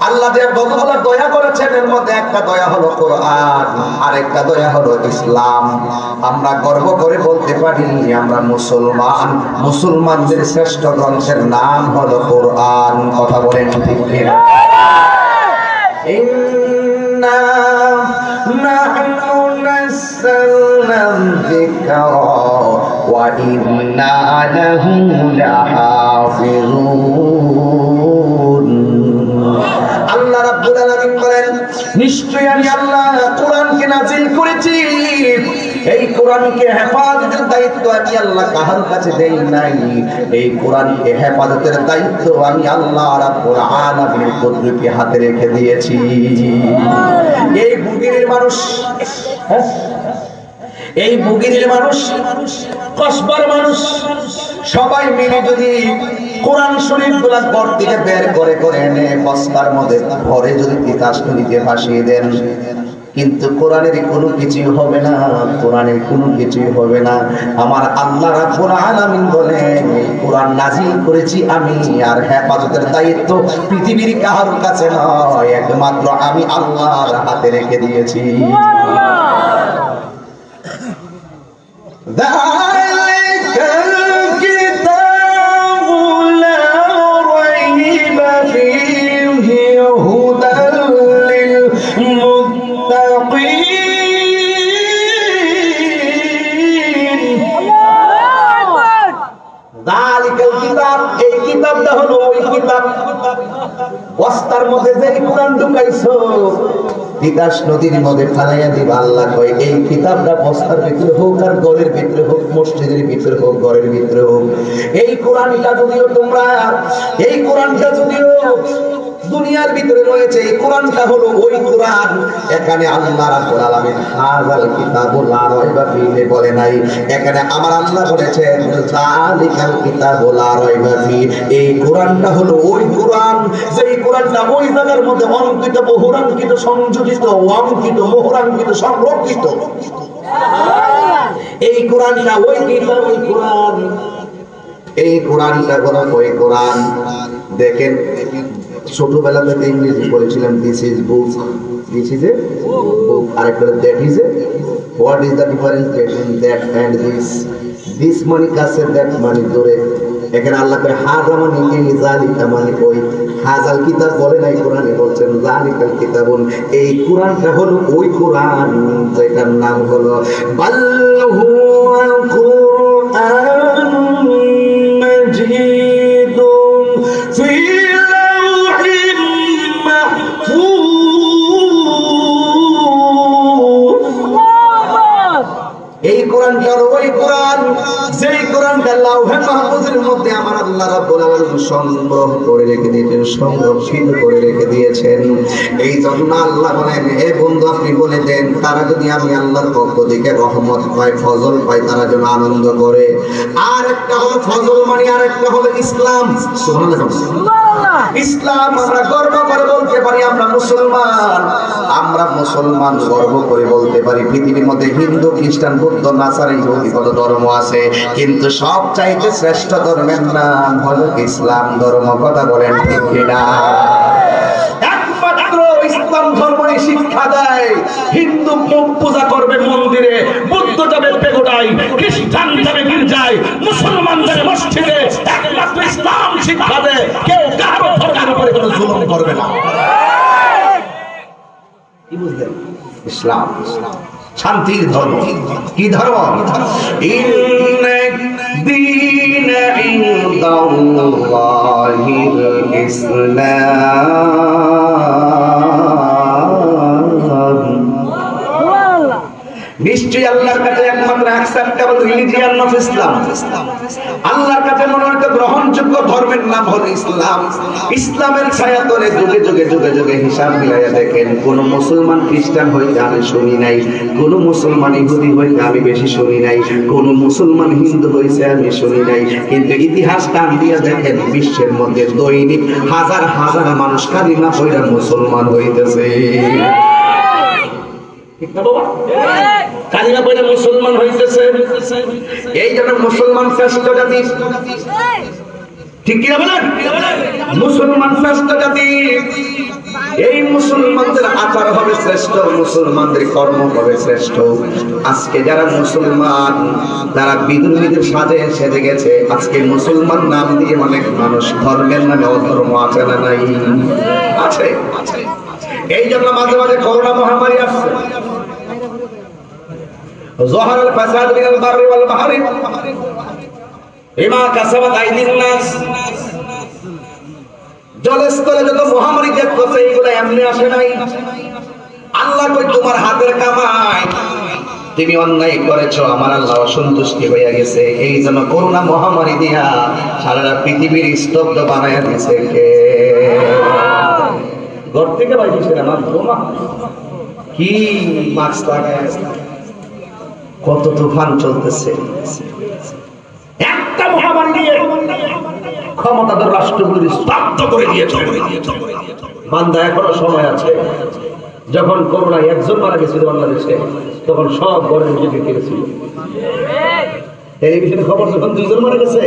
আল্লাহ যে যতগুলো দয়া করেছেন এর মধ্যে একটা দয়া হলো কোরআন, আর একটা দয়া হলো ইসলাম। আমরা গর্ব করে বলতে পারি আমরা মুসলমান, মুসলমানদের শ্রেষ্ঠ গ্রন্থের নাম হলো কোরআন। কথা বলেন ঠিক কিনা? ইন্না নাহনু নাযালনা যিকরা ওয়া ইন্না লাহু লাহাফিজুন। আল্লাহ রাব্বুল আলামিন বলেন, নিশ্চয়ই আমি আল্লাহ কোরআনকে নাযিল করেছি। এই কোরআনকে হেফাজতের দায়িত্ব আমি আল্লাহ কাহার কাছে দেই নাই। এই কোরআনকে হেফাজতের দায়িত্ব আমি আল্লাহ রাব্বুল আলামিনের কুদরতি হাতে রেখে দিয়েছি। এই বুগিরের মানুষ, এই বুগিরের মানুষ, কসবার মানুষ সবাই মিলে যদি কোরআন শরীফ গুলা ঘর থেকে বের করে করে এনে বস্তার মধ্যে ঘরে যদি তিতাস নদীতে ভাসিয়ে দেন, কিন্তু কোরআনের কোনো কিছুই হবে না, কোরআনের কোনো কিছুই হবে না। আমার আল্লাহ রাব্বুল আলামিন বলেন এই কোরআন নাজিল করেছি আমি, আর হেফাজতের দায়িত্ব পৃথিবীর কারোর কাছে নয়, একমাত্র আমি আল্লাহর হাতে রেখে দিয়েছি। এই কিতাবটা হলো ওই কিতাব, বস্তার মধ্যে যে কোরআন ঢুকাইছো তিতাস নদীর মধ্যে ফালাইয়া দিবা। আল্লাহ কয় এই কিতাবটা বস্তার ভিতরে হোক আর ঘরের ভিতরে হোক, মসজিদের ভিতরে হোক, ঘরের ভিতরে হোক, এই কোরআনটা যদিও তোমরা, এই কোরআনটা যদিও দুনিয়ার ভিতরে রয়েছে, এই কোরআনটা হলো ওই কোরআন। এখানে আল্লাহ রাব্বুল আলামিন হাযাল কিতাবুল লা রাইবা ফীহি বলে নাই, এখানে আমার আল্লাহ বলেছেন যালিকাল কিতাবুল লা রাইবা ফীহি। এই কোরআনটা হলো ওই কোরআন, যেই কোরআনটা ওই জায়গার মধ্যে অঙ্কিত, বহুরাঙ্কিত, সংযোজিত, অঙ্কিত, মোহরাঙ্কিত, সংরক্ষিত। এই কোরআনটা ওই কিতাব, ওই কোরআন, এই কোরআনটা হলো ওই কোরআন। দেখেন ছোটবেলাতে ইংরেজি পড়েছিলাম, this is book, this is a book, আরেকটা that is a. What is the difference between that and this? This মানে কাছে, দ্যাট মানে দূরে। এখানে আল্লাহ কয় হাযা মানে এই, যালিকা মানে ওই। হাযাল কিতাব বলে নাই, কোরআনে বলছেন যালিকাল কিতাবুন। এই কোরআনটা হলো ওই কোরআন যেটার নাম হলো বাল হুয়া কুরআনুম মাজিদুন ফি এই কোরআনটা ওই কোরআন, যেই কোরআনটা লাউহে মাহফুজের মধ্যে আমার আল্লাহ রাব্বুল আলামিন সংগ্রহ করে রেখে দিয়েছেন, সংরক্ষিত করে রেখে দিয়েছেন। এই জন্য আল্লাহ বলেন হে বন্ধু আপনি বলে দেন তারা যদি আমি আল্লাহর পক্ষ থেকে রহমত পায়, ফজল পায়, তারা যেন আনন্দ করে। আর একটা হলো ফজল মানে, আর একটা হলো ইসলাম। সুবহানাল্লাহ। ইসলাম আমরা গর্ব করে বলতে পারি আমরা মুসলমান, আমরা মুসলমান গর্ব করে বলতে পারি। পৃথিবীর মধ্যে হিন্দু, খ্রিস্টান, বৌদ্ধ, নাসারা, ইহুদি কত ধর্ম আছে, কিন্তু সব চাইতে শ্রেষ্ঠ ধর্মের নাম হলো ইসলাম ধর্ম। কথা বলেন ঠিক কিনা? একমাত্র ইসলাম ধর্মই শিক্ষা দেয় হিন্দু পূজা করবে মন্দিরে, বৌদ্ধ যাবে পেগোডায়, খ্রিস্টান যাবে গির্জায়, মুসলমান যাবে মসজিদে। একমাত্র ইসলাম শিক্ষা দেয় কেউ কারো ধর্মের উপরে কোনো জুলুম করবে না। কি বুঝলেন? ইসলাম শান্তির ধর্ম। কি ধর্ম? ইন্নাদ-দীনা ইনদাল্লাহিল ইসলাম। নিশ্চয়ই আল্লাহর কাছে একমাত্র অ্যাকসেপ্টেবল রিলিজিয়ন অফ ইসলাম, আল্লাহর কাছে মনোনীত গ্রহণযোগ্য ধর্মের নাম হলো ইসলাম। ইসলামের ছায়া তলে যুগে যুগে যুগে যুগে হিসাব মিলাইয়া দেখেন, কোন মুসলমান খ্রিস্টান হইতে আমি শুনি নাই, কোন মুসলমান ইহুদি হইতে আমি বেশি শুনি নাই, কোন মুসলমান হিন্দু হইছে আমি শুনি নাই। কিন্তু ইতিহাস টান দিয়া দেখেন বিশ্বের মধ্যে দৈনিক হাজার হাজার মানুষ কালিমা পড়ে মুসলমান হইতেছে। ঠিক না বাবা? কালিমা পড়ে মুসলমান হইতেছে। এই জন্য মুসলমান শ্রেষ্ঠ জাতি। ঠিক কি বলেন? মুসলমান শ্রেষ্ঠ জাতি। এই মুসলমানদের আচার হবে শ্রেষ্ঠ, মুসলমানদের কর্ম হবে শ্রেষ্ঠ। আজকে যারা মুসলমান তারা বিধর্মীদের সাজে সেজে গেছে। আজকে মুসলমান নাম দিয়ে অনেক মানুষ ধর্মের নামে অধর্ম আছে না নাই? আছে। এই জন্য মাঝে মাঝে করোনা মহামারী আসছে। ظهر الفساد من البر والبحر بما كسبت أيدي الناس। জলস্থলে যত মহামারী দেখতেছে এগুলো এমনি আসে নাই। আল্লাহ কই তোমার হাতের কামাই, তুমি অন্যায় করেছো, আমার আল্লাহ অসন্তুষ্টি হইয়া গেছে, এই জন্য করোনা মহামারী দিয়া সারা পৃথিবীর স্তব্ধ বানাইয়া দিছে কে? ঘর থেকে বাইরে আমার বোমা কি মাস্ক লাগায়, কত তুফান চলতেছে। একটা মহামারী নিয়ে ক্ষমতাধর রাষ্ট্রগুলি স্তব্ধ করে দিয়েছে। বান্দা এখনো সময় আছে, যখন করোনায় একজন মারা গেছিল বাংলাদেশে, তখন সব ঘরে ঢুকে গেছিল। টেলিভিশনে খবর যখন 2 জন মারা গেছে,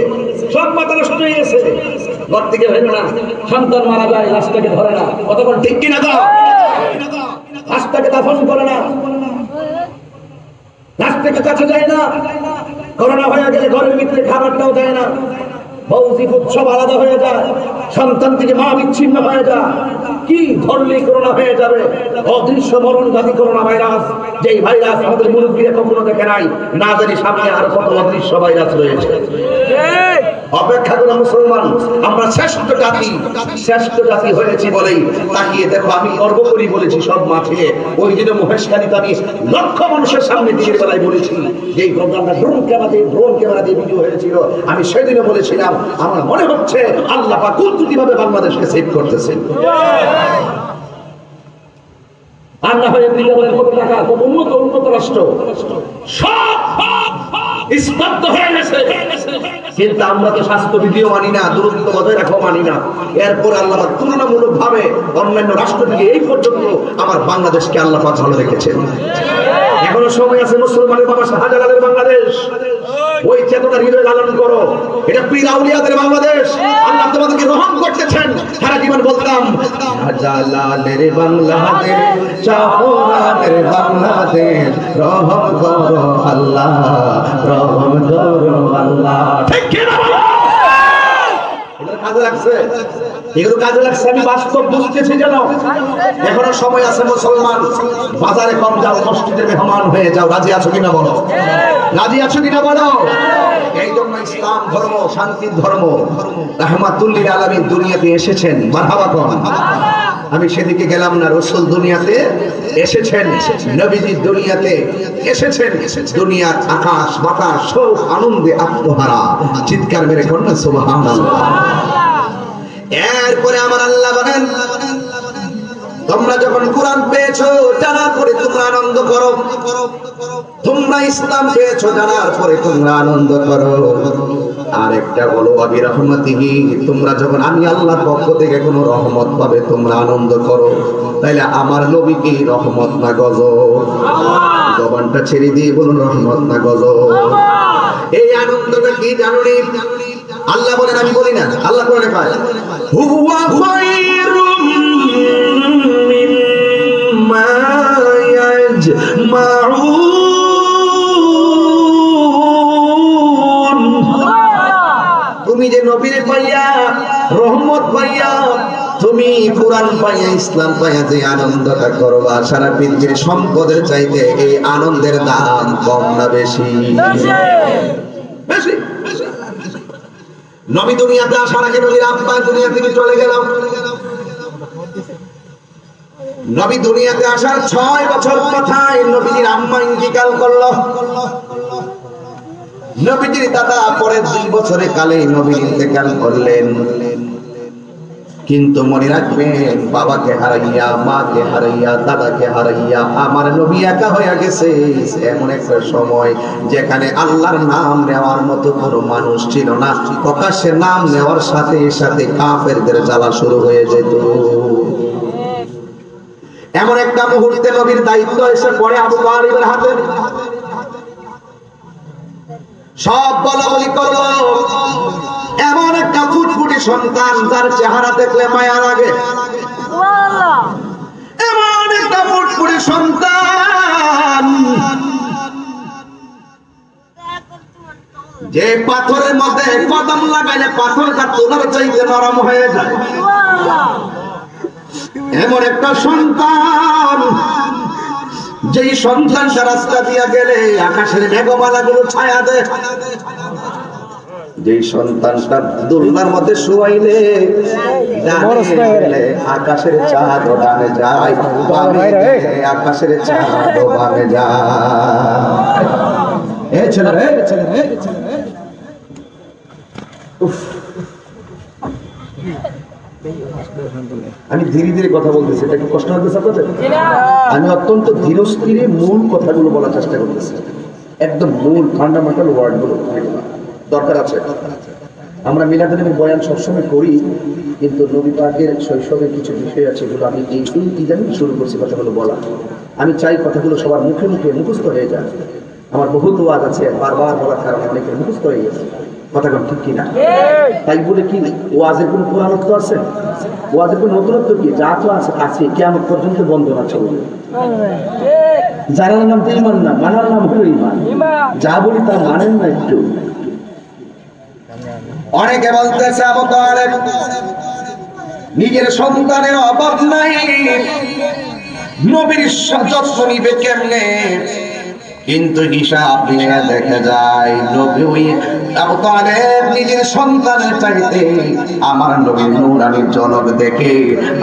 সব মাথা নষ্ট হয়ে গেছে। ঘর থেকে ভেবে না, সন্তান মারা যায় লাশটাকে ধরে না, কতক্ষণ ঠিক কিনা দাও, লাশটাকে দাফন করে না, লাশটাকে কাছে যায় না। করোনা হয়ে গেলে ঘরের ভিতরে খাবারটাও দেয় না, ভৌতিক উৎসব আলাদা হয়ে যায়, সন্তান থেকে মা বিচ্ছিন্ন হয়ে যায়। কি ধরলেই করোনা হয়ে যাবে, অদৃশ্য মরণঘাতী করোনা ভাইরাস, যেই ভাইরাস আমাদের মুরব্বীরা কখনো দেখে নাই, না জানি সামনে আর কত অদৃশ্য ভাইরাস রয়েছে। অপেক্ষা করো মুসলমান, আমরা শ্রেষ্ঠ জাতি হয়েছি বলেই তাকিয়ে দেখো। আমি গর্ব করি বলেছি সব মাঠে, ওই দিনে মহেশখালীতে আমি লক্ষ মানুষের সামনে দিনের বেলায় বলেছি, যেই প্রোগ্রামটা ড্রোন ক্যামেরা দিয়ে ভিডিও হয়েছিল, আমি সেদিনে বলেছিলাম আমার মনে হচ্ছে আল্লাহ পাক কুদরতিভাবে বাংলাদেশকে সেভ করতেছেন। আর না হয় আমেরিকা বলেন কত টাকা, কত উন্নত রাষ্ট্র, সব স্তব্ধ হয়ে গেছে। কিন্তু আমরা তো স্বাস্থ্যবিধিও মানি না, দূরত্ব বজায় রাখাও মানি না। এরপর আল্লাহ পাক তুলনামূলক ভাবে অন্যান্য রাষ্ট্র থেকে এই পর্যন্ত আমার বাংলাদেশকে আল্লাহ পাক ভালো রেখেছেন। এখনো সময় আছে মুসলমানের বাবা শাহজালালের বাংলাদেশ, ওই চেতনার হৃদয় লালন করো। এটা পীর আউলিয়াদের বাংলাদেশ, আল্লাহ তোমাদেরকে রহম করতেছেন। সারা জীবন বলতাম শাহজালালের বাংলাদেশ, শাহজালালের বাংলাদেশ, রহম করো আল্লাহ, রহম করো আল্লাহ। ঠিক কি না? কাজে লাগছে, এগুলো কাজে লাগছে, আমি বাস্তব বুঝতেছি। যেন এখনো সময় আছে মুসলমান, বাজারে কম যাও, মসজিদে মেহমান হয়ে যাও। রাজি আছো কিনা বলো, রাজি আছো কিনা বলো। এই জন্য ইসলাম ধর্ম শান্তির ধর্ম, রাহমাতুল লিল আলামিন দুনিয়াতে এসেছেন। মারহাবা কোন। আমি সেদিকে গেলাম না, রাসূল দুনিয়াতে এসেছেন, নবীজি দুনিয়াতে এসেছেন। দুনিয়ার আকাশ বাতাস সব আনন্দে আত্মহারা, চিৎকার মেরে কোন সুবহানাল্লাহ। এরপরে আমার আল্লাহ বলেন, তোমরা যখন কোরআন পেয়েছো জানার পরে তোমরা আনন্দ করো, তোমরা ইসলাম পেয়েছো জানার পরে তোমরা আনন্দ করো। আরেকটা বলো আবি রহমতিহি, তোমরা যখন আমি আল্লাহর পক্ষ থেকে কোনো রহমত পাবে তোমরা আনন্দ করো। তাইলে আমার নবী কি রহমত না গজব? জবানটা ছেড়ে দিয়ে বলুন রহমত না গজব? এই আনন্দটা কি জানুনি? আল্লাহ বলেন, আমি বলি না, আল্লাহ কোরআনে কয় হুয়া খায়রুম মিম্মা ইয়াজমাউন। তুমি যে নবীর পাইয়া, রহমত পাইয়া, তুমি কোরআন পাইয়া, ইসলাম পাইয়া যে আনন্দটা করবা, সারা পৃথিবীর সম্পদের চাইতে এই আনন্দের দাম কম না বেশি? বেশি। নবী দুনিয়াতে আসার আগে নবীর আব্বা দুনিয়া থেকে চলে গেল। নবী দুনিয়াতে আসার 6 বছর মাথায় নবীর আম্মা ইন্তিকাল করলো। নবীজির দাদা পরের 2 বছরে কালে নবীর ইন্তেকাল করলেন। কিন্তু মনে রাখবেন, বাবাকে হারাইয়া, মাকে হারাইয়া, দাদাকে হারাইয়া আমার নবী একা হয়ে গেছে। এমন একটা সময় যেখানে আল্লাহর নাম নেওয়ার মতো কোনো মানুষ ছিল না। প্রকাশ্যে নাম নেওয়ার সাথে সাথে কাফেরদের জ্বালা শুরু হয়ে যেত। এমন একটা মুহূর্তে নবীর দায়িত্ব এসে পড়ে আবু তালিবের হাতে। সব বলাবলি করলো। এমন একটা ফুটফুটি সন্তান যার চেহারা দেখলে মায়া লাগে, এমন একটা ফুটফুটি সন্তান যে পাথরের মধ্যে কদম লাগাইলে পাথরটা তোলার চাইতে নরম হয়ে যায়। এমন একটা সন্তান, যেই সন্তানটা রাস্তা দিয়া গেলে আকাশের মেঘমালা গুলো ছায়া দেয়, যেই সন্তানটা দোলনার মধ্যে শোয়াইলে আকাশের চাঁদ ডানে যায়, আকাশের চাঁদ বামে যায়। ছেলে আমি ধীরে ধীরে কথা বলতেছি, এটা কি কষ্ট হতেছে আপনাদের? আমি অত্যন্ত ধীর স্থিরে মূল কথাগুলো বলার চেষ্টা করতেছি, একদম মূল ফান্ডামেন্টাল ওয়ার্ড গুলো দরকার আছে। আমরা মিলাদুন্নবীর বয়ান সবসময় করি, কিন্তু নবী পাকের শৈশবের কিছু বিষয় আছে, যেগুলো আমি এই ইদানিং শুরু করছি কথাগুলো বলা। আমি চাই কথাগুলো সবার মুখে মুখে মুখস্থ হয়ে যায়। আমার বহুত ওয়াজ আছে, বারবার বলার কারণে অনেকের মুখস্থ হয়ে গেছে, কথাগুলো ঠিক কিনা? তাই বলে কি ওয়াজের কোনো পুরানত্ব আছে? ওয়াজের কোনো নতুনত্ব কি? যা তো আছে আছে, কিয়ামত পর্যন্ত বন্ধ না চলবে। জানার নাম তো ইমান না, মানার নাম হলো ইমান। যা বলি তা মানেন না একটু। অনেকে বলতেছে আবু তালেব নিজের সন্তানের অভাব নাই, নবীর যত্ন নিবে কেমনে? কিন্তু হিসাব নিয়ে দেখা যায় নবী আবু তালেব নিজের সন্তানের চাইতে আমার নবীর নূরানির ঝলক দেখে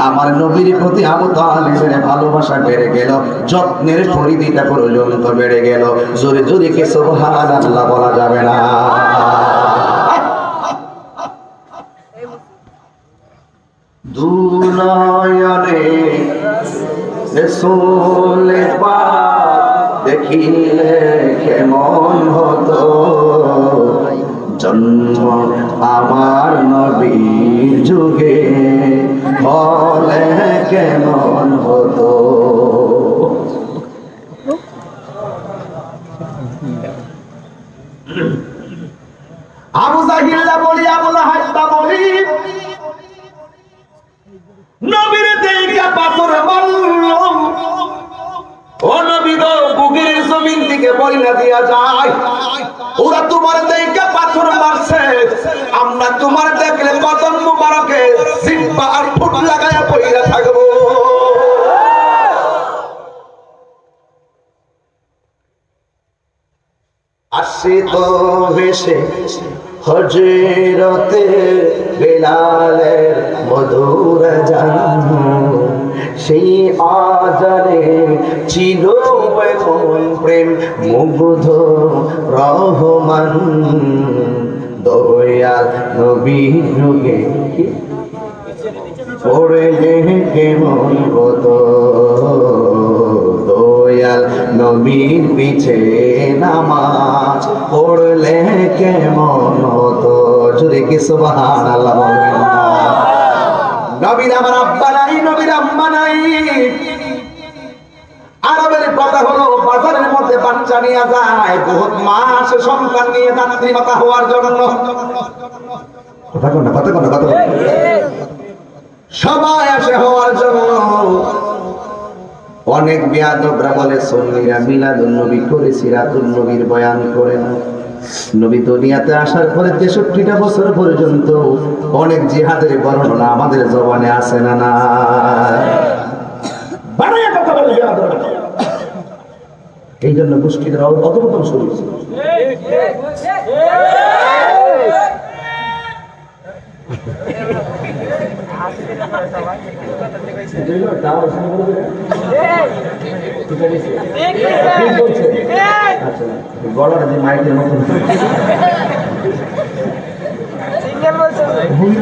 আমার নবীর প্রতি আবু তালেবের ভালোবাসা বেড়ে গেল, যত্নের পরিধিটা পর্যন্ত বেড়ে গেল। জোরে জোরে কে সুবহানাল্লাহ বলা যাবে না? দুনয়নে রাসূল পাক দেখিলে কেমন হতো, জন্ম আমার নবীর যুগে হলে কেমন হতো। আবু জাহিল্লা বলি, আবু লাহাব বলি, নবীর দেইকা পাথর মারল, ও নবী গো বুকের জমিন থেকে বইলা দিয়া যায়, ওরা তোমার দেইকা পাথর মারছে, আমরা তোমার দেখলে কদম মুবারকে জিহ্বা আর ঠোঁট লাগায়া পইরা থাকবো। আসি তো ভেসে হযরতে বেলালের মধুর জান, সেই আজানে ছিল এমন প্রেম মুগ্ধ রহমান, দয়াল নবীর যুগে পড়লে কেমন হতো, দয়াল নবীর পিছে নামাজ পড়লে কেমন হতো। জোরে কি সুবহানাল্লাহ বলবেন না? নবীর আমার আব্বা নাই, নবীর আম্মা নাই। আরবের কথা হলো বাজারের মধ্যে বাচ্চা নিয়ে যায়, বহুত মাস সন্তান নিয়ে যাত্রী মাতা হওয়ার জন্য। কথা কোন না, কথা কোন না, কথা সবাই আসে হওয়ার জন্য। অনেক বিয়াদবরা বলে সুন্নিরা মিলাদুন নবী করে সিরাতুন নবীর বয়ান করে না। নবী দুনিয়াতে আসার পরে 63টা বছর পর্যন্ত অনেক জিহাদের বর্ণনা আমাদের জবানে আছে না? না বানায়া কথা বলে বিয়াদবরা, এই জন্য মুশকিলের অধপতন শুরু হয়েছে। গলার যে মাইকের মতো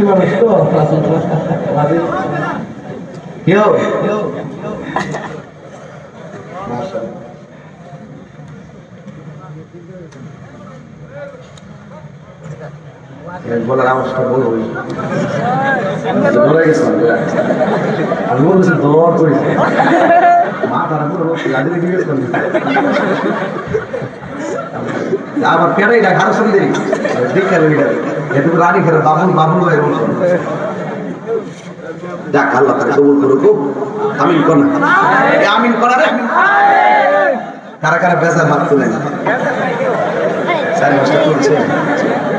মানুষ তো কেউ বলার আওয়াজটা বলবো, আমি বলছি দর করেছি মা তারা লাঠি রেখে গেছে, আবার পেরাই না ঘাড় সঙ্গে দেখে এটুকু রানী খেলে বাবুল বাবুল হয়ে যাক, আল্লাহ তাকে কবুল করুক। আমিন কর না, আমিন করা রে। কারা কারা বেজার মাত তুলে 4 মাসটা চলছে,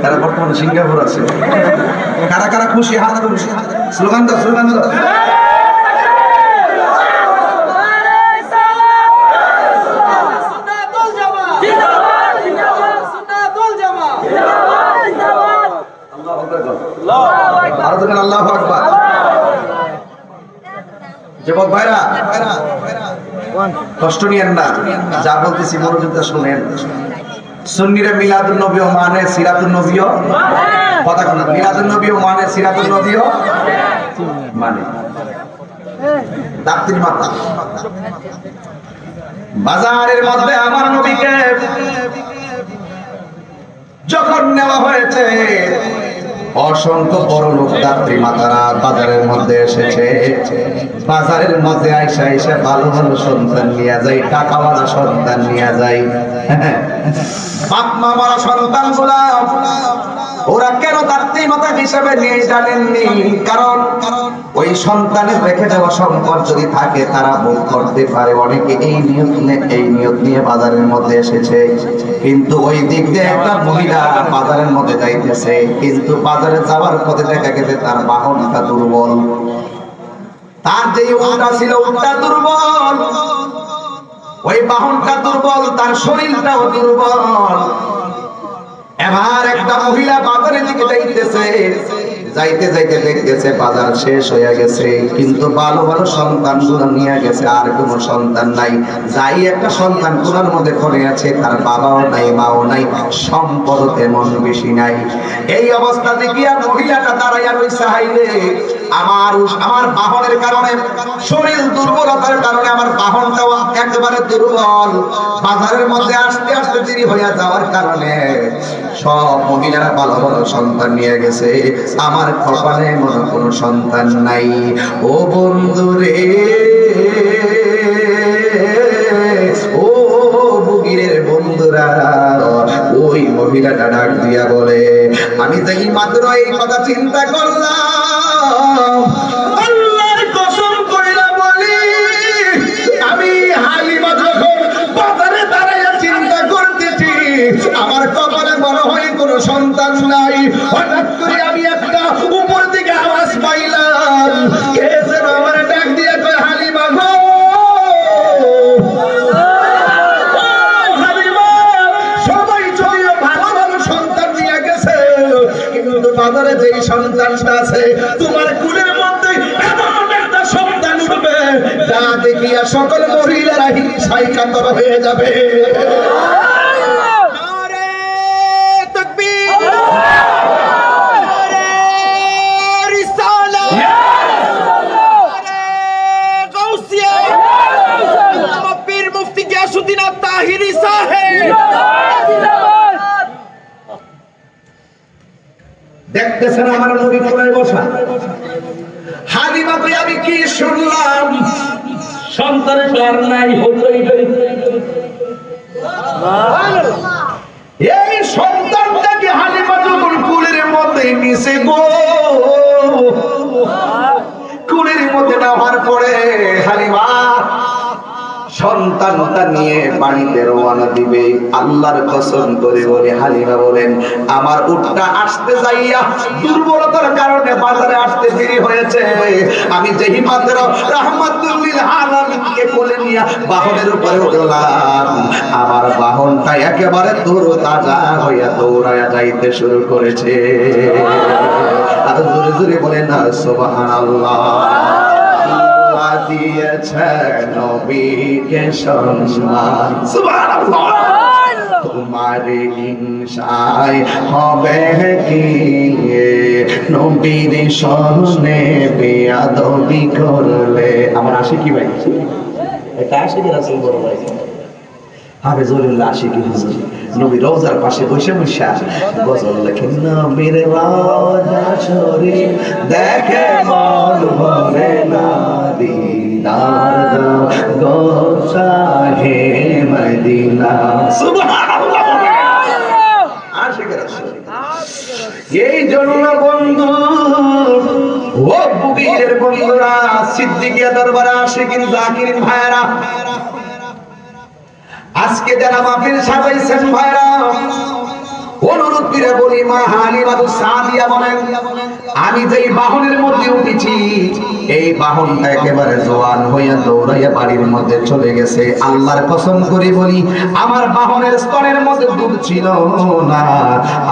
তারা বর্তমানে সিঙ্গাপুর আছে। কারা কারা খুশি হাত খুশি, স্লোগান দাও, স্লোগান দাও। আল্লাহু আকবার। যুবক ভাইরা কষ্ট নিয়েন না, যা বলতেছি মনোযোগ দিয়ে শুনেন। সুন্নিরা মিলাদুন নবীও মানে, সিরাতুন নবীও কথা কোন, মিলাদুন নবীও মানে, সিরাতুন নবীও মানে। দাপ্তির মাথা বাজারের মধ্যে আমার নবীকে যখন নেওয়া হয়েছে, অসংখ্য বড় লোক দাত্রী মাতারা বাজারের মধ্যে এসেছে। বাজারের মধ্যে আইসা আইসা ভালো ভালো সন্তান নিয়ে যায়, টাকাওয়ালা সন্তান নিয়ে যায়। বাপ মা মারা সন্তান গুলা ওরা কেন দাত্রী মাতা হিসেবে নিয়ে জানেননি? কারণ ওই সন্তানের রেখে যাওয়া সম্পদ যদি থাকে তারা ভোগ করতে পারে। অনেকে এই নিয়ত নিয়ে বাজারের মধ্যে এসেছে, কিন্তু ওই দিক দিয়ে একটা মহিলা বাজারের মধ্যে যাইতেছে, কিন্তু বাজারে যাওয়ার পথে দেখা গেছে তার বাহনটা দুর্বল, তার যে উটটা ছিল উটটা দুর্বল, ওই বাহনটা দুর্বল, তার শরীরটাও দুর্বল। এবার একটা মহিলা বাজারের দিকে যাইতেছে, যাইতে যাইতে দেখতেছে বাজার শেষ হয়ে গেছে, কিন্তু ভালো ভালো সন্তান গুলো নিয়ে গেছে, আর কোনো সন্তান নাই। যাই একটা সন্তান গুলোর মধ্যে পড়ে আছে, তার বাবাও নাই, মাও নাই, সম্পদ তেমন বেশি নাই। এই অবস্থা দেখিয়া মহিলাটা দাঁড়াইয়া রইছে, হাইরে আমার বাহনের কারণে, শরীর দুর্বলতার কারণে আমার বাহনটাও একেবারে দুর্বল, বাজারের মধ্যে আসতে আসতে দেরি হয়ে যাওয়ার কারণে সব মহিলারা ভালো ভালো সন্তান নিয়ে গেছে, আমার কপালে মনে কোনো সন্তান নাই। ও বন্ধুরে, ও বুগিরের বন্ধুরা, ওই মহিলাটা ডাক দিয়া বলে, আমি তো এই মাত্র এই কথা চিন্তা করলাম, আল্লাহর কসম কইরা বলি, আমি হালিমা যখন বাজারে দাঁড়াইয়া চিন্তা করতেছি আমার কপালে মনে হয় কোনো সন্তান নাই, হঠাৎ করে আমি একটা উপর দিকে আওয়াজ পাইলাম, কে যেন আমার ডাক দিয়ে কয়, হালিমা গো, হালিমা, সবাই যদিও ভালো ভালো সন্তান নিয়ে গেছে, কিন্তু বাজারে যেই সন্তানটা আছে তোমার কুলের মধ্যে এমন একটা সন্তান উঠবে যা দেখিয়া সকল মহিলারা হিংসায় কাতর হয়ে যাবে। দেখতেছেন আমার নবী কোলায় বসা, হালিমা কই আমি কি শুনলাম, সন্তানের আর নাই, এই সন্তানটাকে হালিমা যখন কুলের মধ্যে নিচে গো, কুলের মধ্যে নেওয়ার পরে হালিমা সন্তানটা নিয়ে বাড়িতে রওনা দিবে। আল্লাহর কসম করে বলে হালিমা বলেন, আমার উটটা আসতে যাইয়া দুর্বলতার কারণে বাজারে আসতে দেরি হয়েছে, আমি যেই মাত্র রাহমাতুল লিল আলামিনকে কোলে নিয়ে বাহনের উপরে উঠলাম, আমার বাহনটা একেবারে তরতাজা হইয়া দৌড়ায়া যাইতে শুরু করেছে। আর জোরে জোরে বলেন না সুবহানাল্লাহ। দিয়েছে নবীকে সম্মান, সুবহানাল্লাহ। তোমার হিংসায় হবে কি, নবীর সামনে বেয়াদবি করলে। আমার আশিকি ভাই, এটা আশিকি রাসূল বড় ভাই হাফেজুল্লাহ আশিকি হুজুর নবী রওজার পাশে বসে বসে গজল লেখেন, নবীর রওজা শরীফ দেখে মন ভরে না, দিদার গো শাহে মদিনা, সুবহানাল্লাহ। আশিকি রাসূল, এই জন্য বন্ধু, ও বুগিরের বন্ধুরা, সিদ্দিকিয়া দরবারে আশিকিন জাকিরিন ভাইরা, আজকে যারা মাহফিল সাজাইছেন ভাইরা, অনুরোধ করে বলি, মা হালিমা সাদিয়া বলেন, আমি যেই বাহনের মধ্যে উঠেছি এই বাহনটা একেবারে জোয়ান হইয়া দৌড়াইয়া বাড়ির মধ্যে চলে গেছে। আল্লাহর কসম করে বলি আমার বাহনের স্তনের মধ্যে দুধ ছিল না।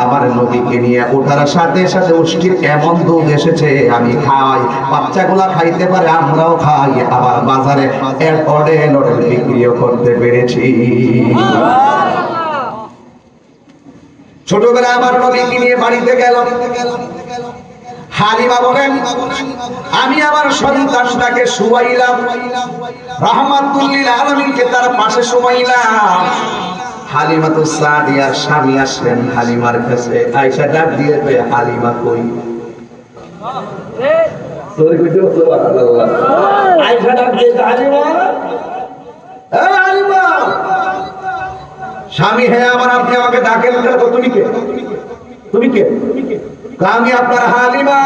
আমার নবীকে নিয়ে ওঠার সাথে সাথে উষ্ঠির এমন দুধ এসেছে আমি খাই, বাচ্চাগুলা খাইতে পারে, আমরাও খাই, আবার বাজারে বিক্রিও করতে পেরেছি। ছোটবেলা আমার নবীকে নিয়ে বাড়িতে গেল। হালিমা বলেন আমি আমার সন্তানটাকে শুয়াইলাম, রাহমাতুল লিল আলামিনকে তার পাশে শুয়াইলাম। হালিমাতুস সাদিয়ার স্বামী আসলেন হালিমার কাছে, আয়েশা ডাক দিয়ে কয় হালিমা কই? আয়েশা ডাক দিয়ে হালিমা, এ হালিমা। স্বামী হ্যাঁ আমার, আপনি আমাকে ডাকেন কেন? তুমি কে? তুমি কে? আমি আপনার হালিমা।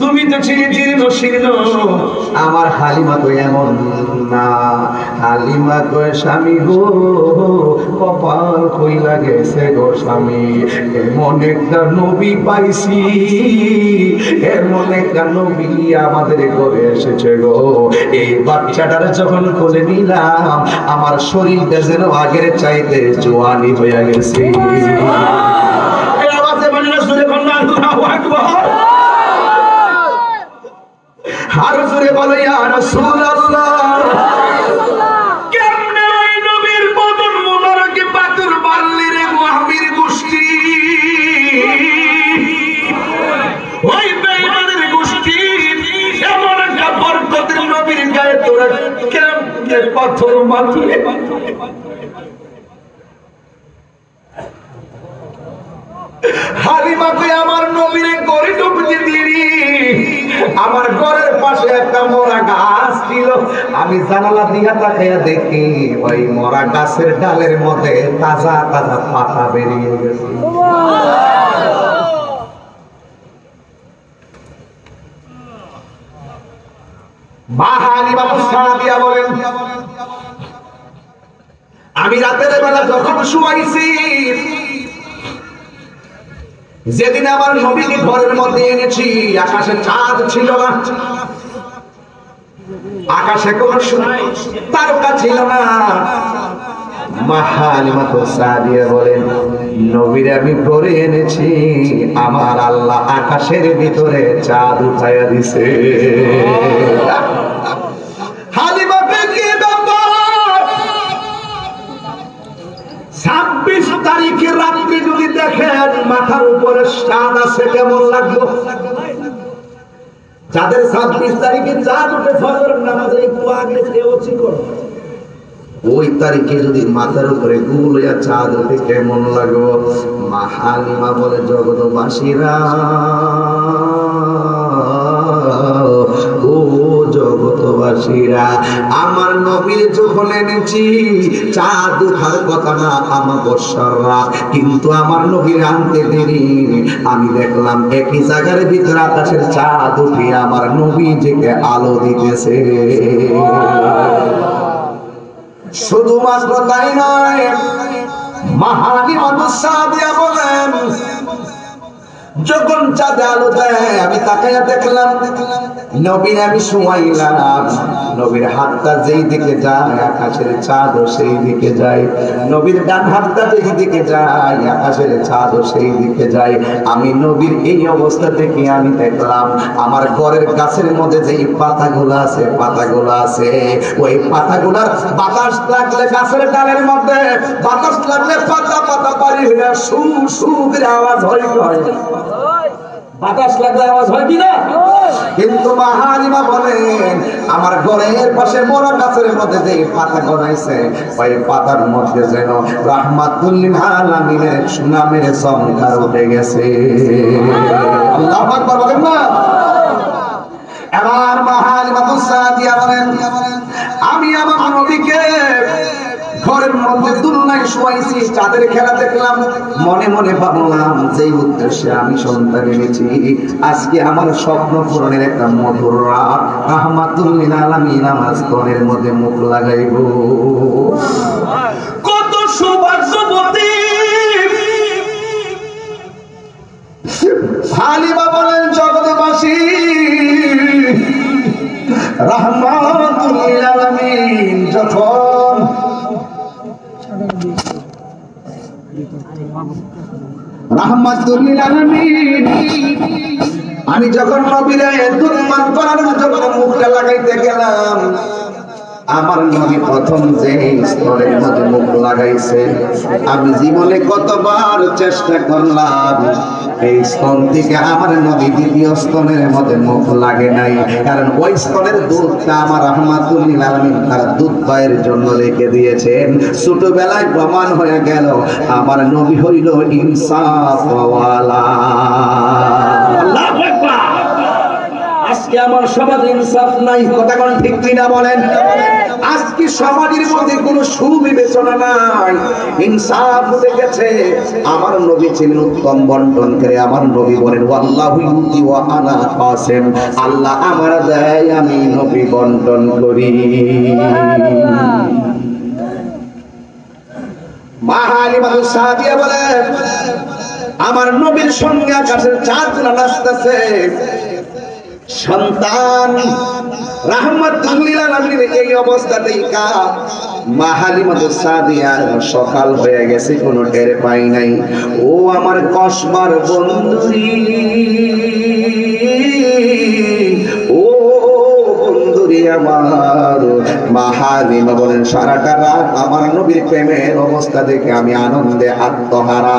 তুমি তো জীর্ণ শীর্ণ, আমার হালিমা তো এমন না। হালিমা কয় স্বামী গো কপাল কইলা গেছে গো স্বামী, এমন একটা নবী পাইছি, এমন একটা নবী আমাদের ঘরে এসেছে গো। এই বাচ্চাটার যখন কোলে নিলাম আমার শরীরটা যেন আগের চাইতে জোয়ানি হয়ে গেছে। আর জোরে বলো ইয়া রাসূলুল্লাহ। কেমনে ওই নবীর বদন মুবারকে পাথর বাড়লি রে মুহাবির গোষ্ঠী, ওই বেঈমানের গোষ্ঠী এমন একটা বরকতের নবীর গায়ে তোরা কেমনে পাথর মারলি? হালিমাকে আমার নবীরে গড়ে ঢুকতে দিলি, আমার ঘরের পাশে একটা মরা গাছ ছিল, আমি জানালা দিয়া তাকাইয়া দেখি ওই মরা গাছের ডালের মধ্যে তাজা তাজা পাতা বেরিয়ে গেছে। মা হালিমা সাদিয়া বলেন আমি রাতের বেলা যখন শুয়াইছি, যেদিন আমার নবীকে ঘরের মধ্যে এনেছি আকাশে চাঁদ ছিল না, আকাশে কোন তারকা ছিল না। মা হালিমা সাদিয়া বলেন নবীরে আমি ঘরে এনেছি, আমার আল্লাহ আকাশের ভিতরে চাঁদ উঠাইয়া দিছে। হালিমা কি ব্যাপার? 26 তারিখের রাত্রি যদি দেখেন মাথার উপরে চাঁদ আছে কেমন লাগলো? যাদের 26 তারিখে চাঁদ উঠে ফজরের নামাজের একটু আগে খেয়েছি করে, ওই তারিখে যদি মাথার উপরে গুল হইয়া চাঁদ উঠে কেমন লাগলো? মা হালিমা বলে জগৎবাসীরা ও জগৎবাসীরা, আমার নবীর যখন এনেছি চাঁদ উঠার কথা না আমার বর্ষার রাত, কিন্তু আমার নবীর আনতে দেরি, আমি দেখলাম একই জায়গার ভিতরে আকাশের চাঁদ উঠে আমার নবীজিকে আলো দিতেছে। শুধুমাত্র তাই নয়, মা হালিমা সাদিয়া বলেন যখন চাঁদে আলো দেয় আমি তাকাইয়া দেখলাম নবীর আমি শুয়াইলাম, নবীর হাতটা যেই দিকে যায় আকাশের চাঁদও সেই দিকে যায়, নবীর ডান হাতটা যেই দিকে যায় আকাশের চাঁদও সেই দিকে যায়। আমি নবীর এই অবস্থা দেখে আমি দেখলাম আমার ঘরের গাছের মধ্যে যেই পাতাগুলো আছে ওই পাতাগুলার বাতাস লাগলে গাছের ডালের মধ্যে বাতাস লাগলে পাতা পাতা পারি হইয়া সু সু করে আওয়াজ হয়। বাতাস লাগলে আওয়াজ হয় কিনা? কিন্তু মা হালিমা বলেন আমার ঘরের পাশে মরা গাছের মধ্যে যে পাতা গড়াইছে ওই পাতার মধ্যে যেন রাহমাতুল লিল আলামিনের সুনামের চমৎকার উঠে গেছে। আল্লাহু আকবার বলেন না। এবার মা হালিমা সাদিয়া বলেন আমি আমার নবীকে ঘরের মধ্যে দুলনায় শুয়াইছি, চাঁদের খেলা দেখলাম, মনে মনে ভাবলাম যে উদ্দেশ্যে আমি সন্তান এনেছি আজকে আমার স্বপ্ন পূরণের একটা মধুর রাত, রাহমাতুল লিল আলামিন আমার স্তনের মধ্যে মুখ লাগাইব। কত সৌভাগ্যবতী হালিমা বলেন জগৎবাসী রাহমাতুল লিল আলামিন যখন রাহমাতুল লিল আলামিন আমি যখন নবীরে দুধ পান করার জন্য মুখটা লাগাইতে গেলাম আমার নবী প্রথম যে স্তরের মধ্যে মুখ লাগাইছে আমি জীবনে কতবার চেষ্টা করলাম এই স্তন থেকে আমার নবী দ্বিতীয় স্তনের মধ্যে মুখ লাগে নাই, কারণ ওই স্তনের দুধটা আমার রাহমাতুল লিল আলামিন তার দুধ পায়ের জন্য রেখে দিয়েছেন। ছোটবেলায় প্রমাণ হয়ে গেল আমার নবী হইল ইনসাফ ওয়ালা। আল্লাহু আকবার। আজকে আমার সমাজে ইনসাফ নাই, কথা কোন ঠিক কিনা বলেন? আজকে সমাজের মধ্যে কোনো সুবিবেচনা নাই, ইনসাফ উঠে গেছে। আমার নবী ছিলেন উত্তম বন্টন করে। আমার নবী বলেন ওয়াল্লাহু ইউতি ওয়া আনা কাসিম, আল্লাহ আমার দেয় আমি নবী বন্টন করি। মা হালিমা সাদিয়া বলেন আমার নবীর সঙ্গে আকাশের চাঁদগুলো নাচতেছে। সন্তান রাহমাতুল লিল আলামিন এই অবস্থাতেই মা হালিমা সাদিয়া সকাল হয়ে গেছে, কোনো টের পাই নাই। ও আমার কসবার বন্ধুরি, ও বন্ধুরি আমার। মা হালিমা বলেন সারাটা রাত আমার নবীর প্রেমের অবস্থা দেখে আমি আনন্দে আত্মহারা।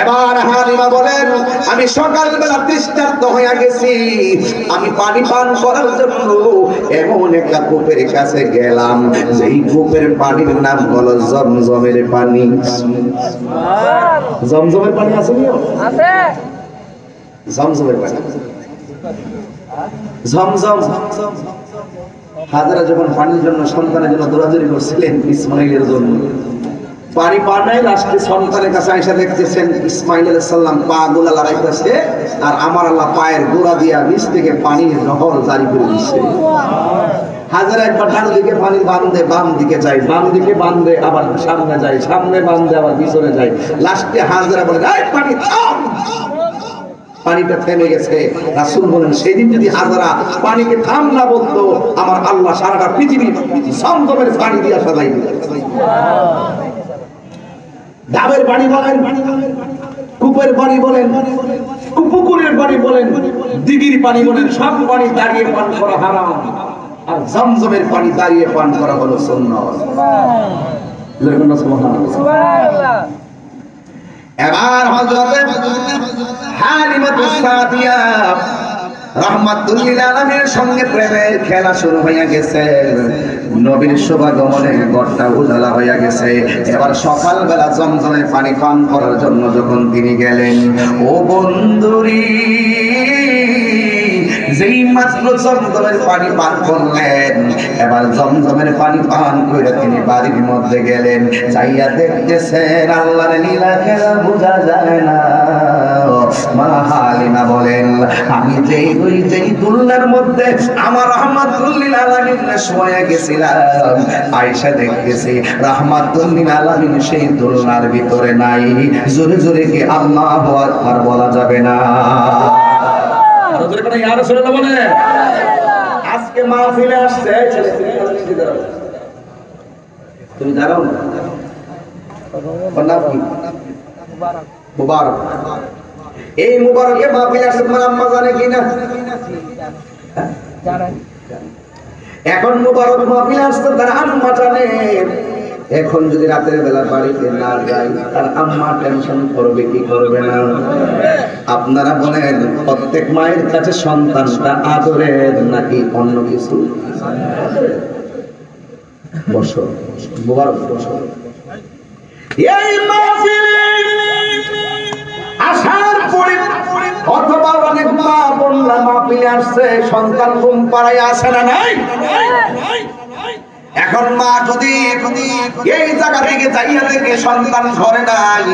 এবার হালিমা বলেন আমি সকালবেলা তৃষ্ণার্ত হয়ে গেছি, আমি পানি পান করার জন্য এমন একটা কূপের কাছে গেলাম যেই কূপের পানির নাম হলো জমজমের পানি। জমজমের পানি আছে আছে জমজমের পানি। জমজম হাজারা যখন পানির জন্য সন্তানের জন্য দৌড়াদৌড়ি করছিলেন ইসমাইলের জন্য, পানি পান নাই, লাস্টে সন্তানের কাছে আয়েশা দেখতেছেন ইসমাইল আলাইহিস সালাম পা গোলা লাগাইতেছে আর আমার আল্লাহ পায়ের গোড়া দিয়া নিচ থেকে পানির নহর জারি করে দিচ্ছে। হাজারা একবার ডান দিকে পানি বাঁধে, বাম দিকে যায়, বাম দিকে বাঁধে আবার সামনে যায়, সামনে বাঁধে আবার পিছনে যায়। লাস্টে হাজারা বলে এই পানি থাম, পানিটা থেমে গেছে। রাসূল বলেন সেদিন যদি হাজারা পানিকে থাম না বলতো আমার আল্লাহ সারাটা পৃথিবী জমজমের পানি দিয়া সাজাই দিত। ডাবের পানি বলেন, কূপের পানি বলেন, পুকুরের পানি বলেন, দিঘির পানি বলেন, সব পানি দাঁড়িয়ে পান করা হারাম, আর জমজমের পানি দাঁড়িয়ে পান করা হলো সুন্নাত। সুবহানাল্লাহ। এবার হযরত হালিমা সাদিয়া রাহমাতুল লিল আলামিনের সঙ্গে প্রেমের খেলা শুরু হয়ে গেছে। নবীর শুভাগমনে ঘরটা উজালা হয়ে গেছে। এবার সকালবেলা জমজমের পানি পান করার জন্য যখন তিনি গেলেন, ও বন্ধুরি যেই মাত্র জমজমের পানি পান করলেন, এবার জমজমের পানি পান করে তিনি বাড়ির মধ্যে গেলেন। যাইয়া দেখতেছেন আল্লাহর লীলা খেলা বোঝা যায় না। মা হালিমা বলেন আমি যেই দুলনার মধ্যে আমার রাহমাতুল লিল আলামিন শুয়ে গেছিলাম, আয়েশা দেখতেছি রাহমাতুল লিল আলামিন সেই দুলনার ভিতরে নাই। জোরে জোরে কি আল্লাহু আকবার বলা যাবে না? আজকে মাহফিলে আসছে তুমি দাঁড়াও না, মুবারক। এই মুবারকে মাহফিলে আসছে তোমার আম্মা জানে কিনা? এখন মুবারক মাহফিলে আসছে তার আম্মা জানে। এখন যদি রাতের বেলা বাড়িতে না যাই তার আম্মা টেনশন করবে কি করবে না? আপনারা বলেন প্রত্যেক মায়ের কাছে সন্তানটা আদরের নাকি অন্য কিছু? বসো মুবারক বসো। এই মাহফিলে আসার পরে অথবা অনেক মা বোনরা মাহফিলে আসছে, সন্তান ঘুম পাড়ায় আসে না নাই? এখন মা যদি এই জায়গা থেকে যাইয়া থেকে সন্তান ঘরে নাই,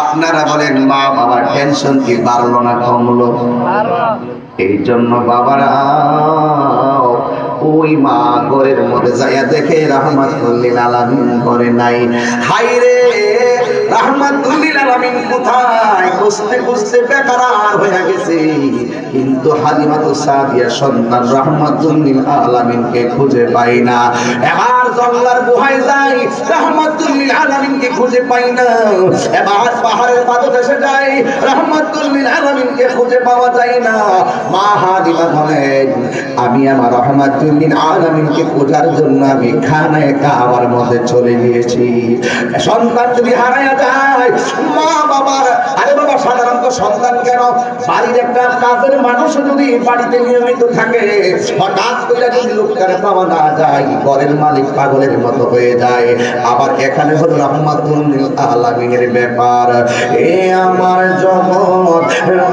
আপনারা বলেন মা বাবার টেনশন কি বাড়লো না কমলো? এই জন্য বাবারা ওই মা ঘরের মধ্যে যাইয়া দেখে রাহমাতুল লিল আলামিন ঘরে নাই। হায় রে রাহমাতুল লিল আলামিন কোথায় খুঁজতে খুঁজতে বেকারার হয়ে গেছে, কিন্তু হালিমাতুস সাদিয়া সন্তান রাহমাতুল লিল আলামিনকে খুঁজে পায় না। এবার জঙ্গলার গুহায় যায়, রাহমাতুল লিল আলামিনকে খুঁজে পায় না। এবার পাহাড়ের পাদদেশে যায়, রাহমাতুল লিল আলামিনকে খুঁজে পাওয়া যায় না। মা হালিমা বলেন, আমি আমার রাহমাতুল লিল আলামিনকে খোঁজার জন্য আমি খানায়ে কাবার মধ্যে চলে গিয়েছি। সন্তান যদি হারায়া যায়, মা বাবার, আরে বাবা সাধারণত সন্তান কেন, বাড়ির একটা কাজের মানুষ যদি বাড়িতে নিয়মিত থাকে, হঠাৎ করে যদি লোকটারে পাওয়া না যায়, ঘরের মালিক পাগলের মতো হয়ে যায়। আবার এখানে হলো রাহমাতুল লিল আলামিনের ব্যাপার। এ আমার জগৎ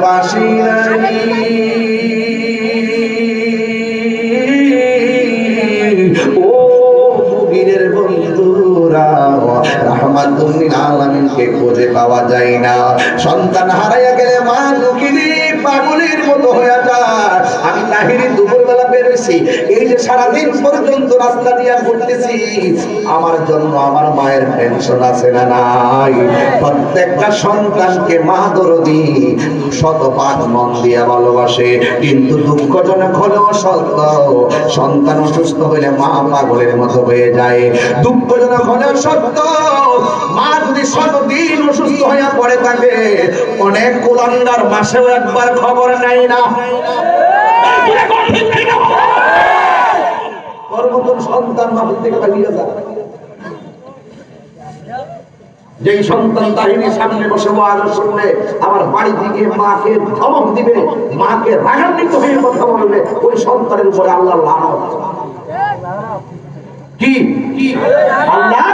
বাসিরাই ও মুমিনের বন্ধুরা, রাহমাতুল লিল আলামিনকে খুঁজে পাওয়া যায় না। সন্তান হারাইয়া গেলে মা দুঃখিনী পাগলের মতো হয়ে যায়। আমি তাহিরি দুপুরবেলা বেরোইছি, এই যে সারাদিন পর্যন্ত রাস্তা দিয়ে ঘুরতেছি, আমার জন্য আমার মায়ের টেনশন আছে না নাই? প্রত্যেকটা সন্তানকে মা দরদি শতভাগ মন দিয়া ভালোবাসে, কিন্তু দুঃখজনক হলেও সত্য, সন্তান অসুস্থ হইলে মা পাগলের মতো হয়ে যায়। দুঃখজনক হলেও সত্য, মা যদি শতদিন অসুস্থ হয়ে পড়ে থাকে, অনেক কুলাঙ্গার মাসেও একবার খবর নেয় না। সন্তান মাটির থেকে বেরিয়ে যায়। যেই সন্তান তাহিনীর সামনে বসে ওয়াজ শুনবে, আমার বাড়ি থেকে মাকে ধমক দিবে, মাকে রাগান্বিত হয়ে কথা বলবে, ওই সন্তানের উপরে আল্লাহর লানত। কি আল্লাহ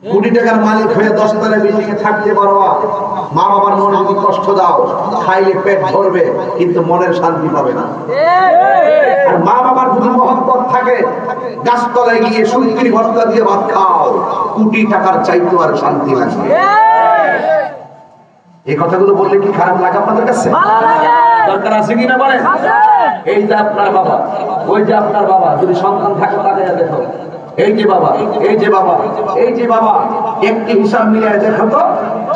কোটি টাকার মালিক হয়ে 10 তলা বিল্ডিং এ থাকতে পারো, মা বাবার মনে যদি কষ্ট দাও, খাইলে পেট ভরবে কিন্তু মনের শান্তি পাবে না। আর মা বাবার যদি মহব্বত থাকে, গাছতলায় গিয়ে সুন্দরী ভর্তা দিয়ে ভাত খাও, কোটি টাকার চাইতে আর শান্তি লাগবে। এই কথাগুলো বললে কি খারাপ লাগে আপনাদের কাছে? দরকার আছে কিনা বলেন? এই যে আপনার বাবা, ওই যে আপনার বাবা, যদি সন্তান থাকে তাকে দেখো, এই যে বাবা, এই যে বাবা, এই যে বাবা, একটি হিসাব মিলিয়ে দেখো তো,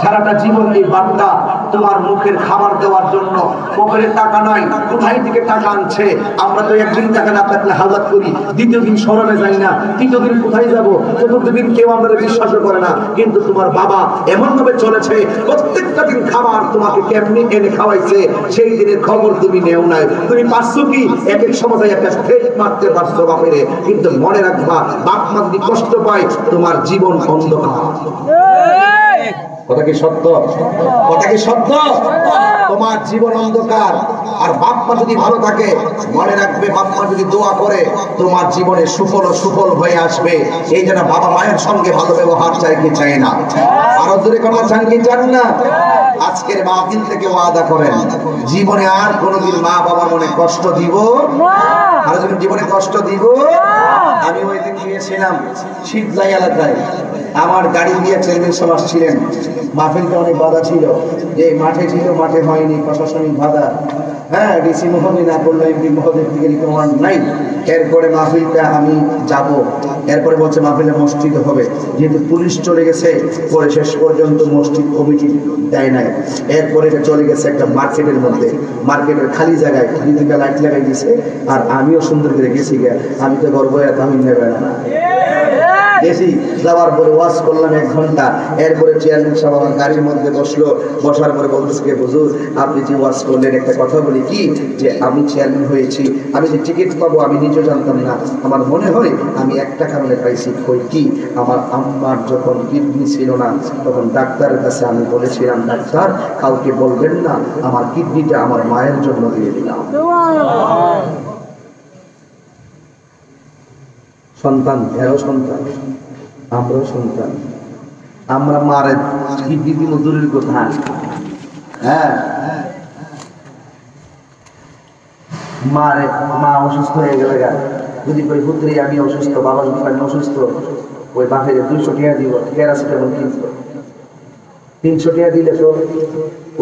সারাটা জীবন এই বান্দা তোমার মুখের খাবার দেওয়ার জন্য পকেটে টাকা নাই, কোথায় থেকে টাকা আনছে? আমরা তো একদিন টাকা না থাকলে হাজার করি, দ্বিতীয় দিন শরমে যাই না, তৃতীয় দিন কোথায় যাবো, চতুর্থ দিন কেউ আমাদের বিশ্বাস করে না। কিন্তু তোমার বাবা এমন ভাবে চলেছে, প্রত্যেকটা দিন খাবার তোমাকে কেমনি এনে খাওয়াইছে, সেই দিনের খবর তুমি নেও নাই। তুমি পারছো কি? এক এক সময় একটা স্টেজ মারতে পারছো বাপেরে, কিন্তু মনে রাখবা, বাপ মা যদি কষ্ট পায়, তোমার জীবন অন্ধকার। কথা কি সত্য? কথা কি সত্য? তোমার জীবন অন্ধকার। আর বাপ মা যদি ভালো থাকে, মনে রাখবে, বাপ মা যদি দোয়া করে, তোমার জীবনে সুফল ও সুফল হয়ে আসবে। এই জন্য বাবা মায়ের সঙ্গে ভালো ব্যবহার চাই কি চাই না? আরো জোরে কথা চান কি চান না? আজকের মাহফিল থেকে ওয়াদা করেন, জীবনে আর কোনোদিন মা বাবার মনে কষ্ট দিব না। আর যখন জীবনে কষ্ট দিব, আমি ওই দিন গিয়েছিলাম শীতলাই এলাকায়, আমার গাড়ি দিয়ে চেয়ারম্যান সাহেব আসছিলেন, মাহফিলটা অনেক বাধা ছিল, যে মাঠে ছিল, মাঠে হয়নি, প্রশাসনিক বাধা। হ্যাঁ, ডিসি মহোদয় না করলো, এমপি মহোদয়ের থেকে রিকমেন্ড নাই। এরপরে মাহফিলটা আমি যাব, এরপরে বলছে মাহফিলে মসজিদ হবে, যেহেতু পুলিশ চলে গেছে, পরে শেষ পর্যন্ত মসজিদ কমিটি দেয় নাই। এরপরে চলে গেছে একটা মার্কেটের মধ্যে, মার্কেটের খালি জায়গায় দুদিকে লাইট লাগাই দিয়েছে। আর আমিও সুন্দর করে গেছি, আমি তো গর্ব আমি নেবে না গেছি। যাওয়ার পরে ওয়াজ করলাম 1 ঘন্টা। এরপরে চেয়ারম্যান সাহেব আমার গাড়ির মধ্যে বসলো, বসার পরে বলতেছে, হুজুর আপনি যে ওয়াজ করলেন, একটা কথা বলি কি, যে আমি চেয়ারম্যান হয়েছি, আমি যে টিকিট পাবো আমি নিজেও জানতাম না। আমার মনে হয় আমি একটা কারণে পাইছি, কই কি, আমার আম্মার যখন কিডনি ছিল না, তখন ডাক্তারের কাছে আমি বলেছিলাম, ডাক্তার কাউকে বলবেন না, আমার কিডনিটা আমার মায়ের জন্য দিয়ে দিলাম। সন্তান, এরাও সন্তান, আমরাও সন্তান। আমরা মারে কিডনি দিন দূরের কথা। হ্যাঁ, মারে, মা অসুস্থ হয়ে গেলে যদি কই পুত্রী আমি অসুস্থ, বাবা যদি আমি অসুস্থ, ওই বাপে 200 টাকা দিব, প্যারাসিটামল কিনবো, 300 টাকা দিলে তো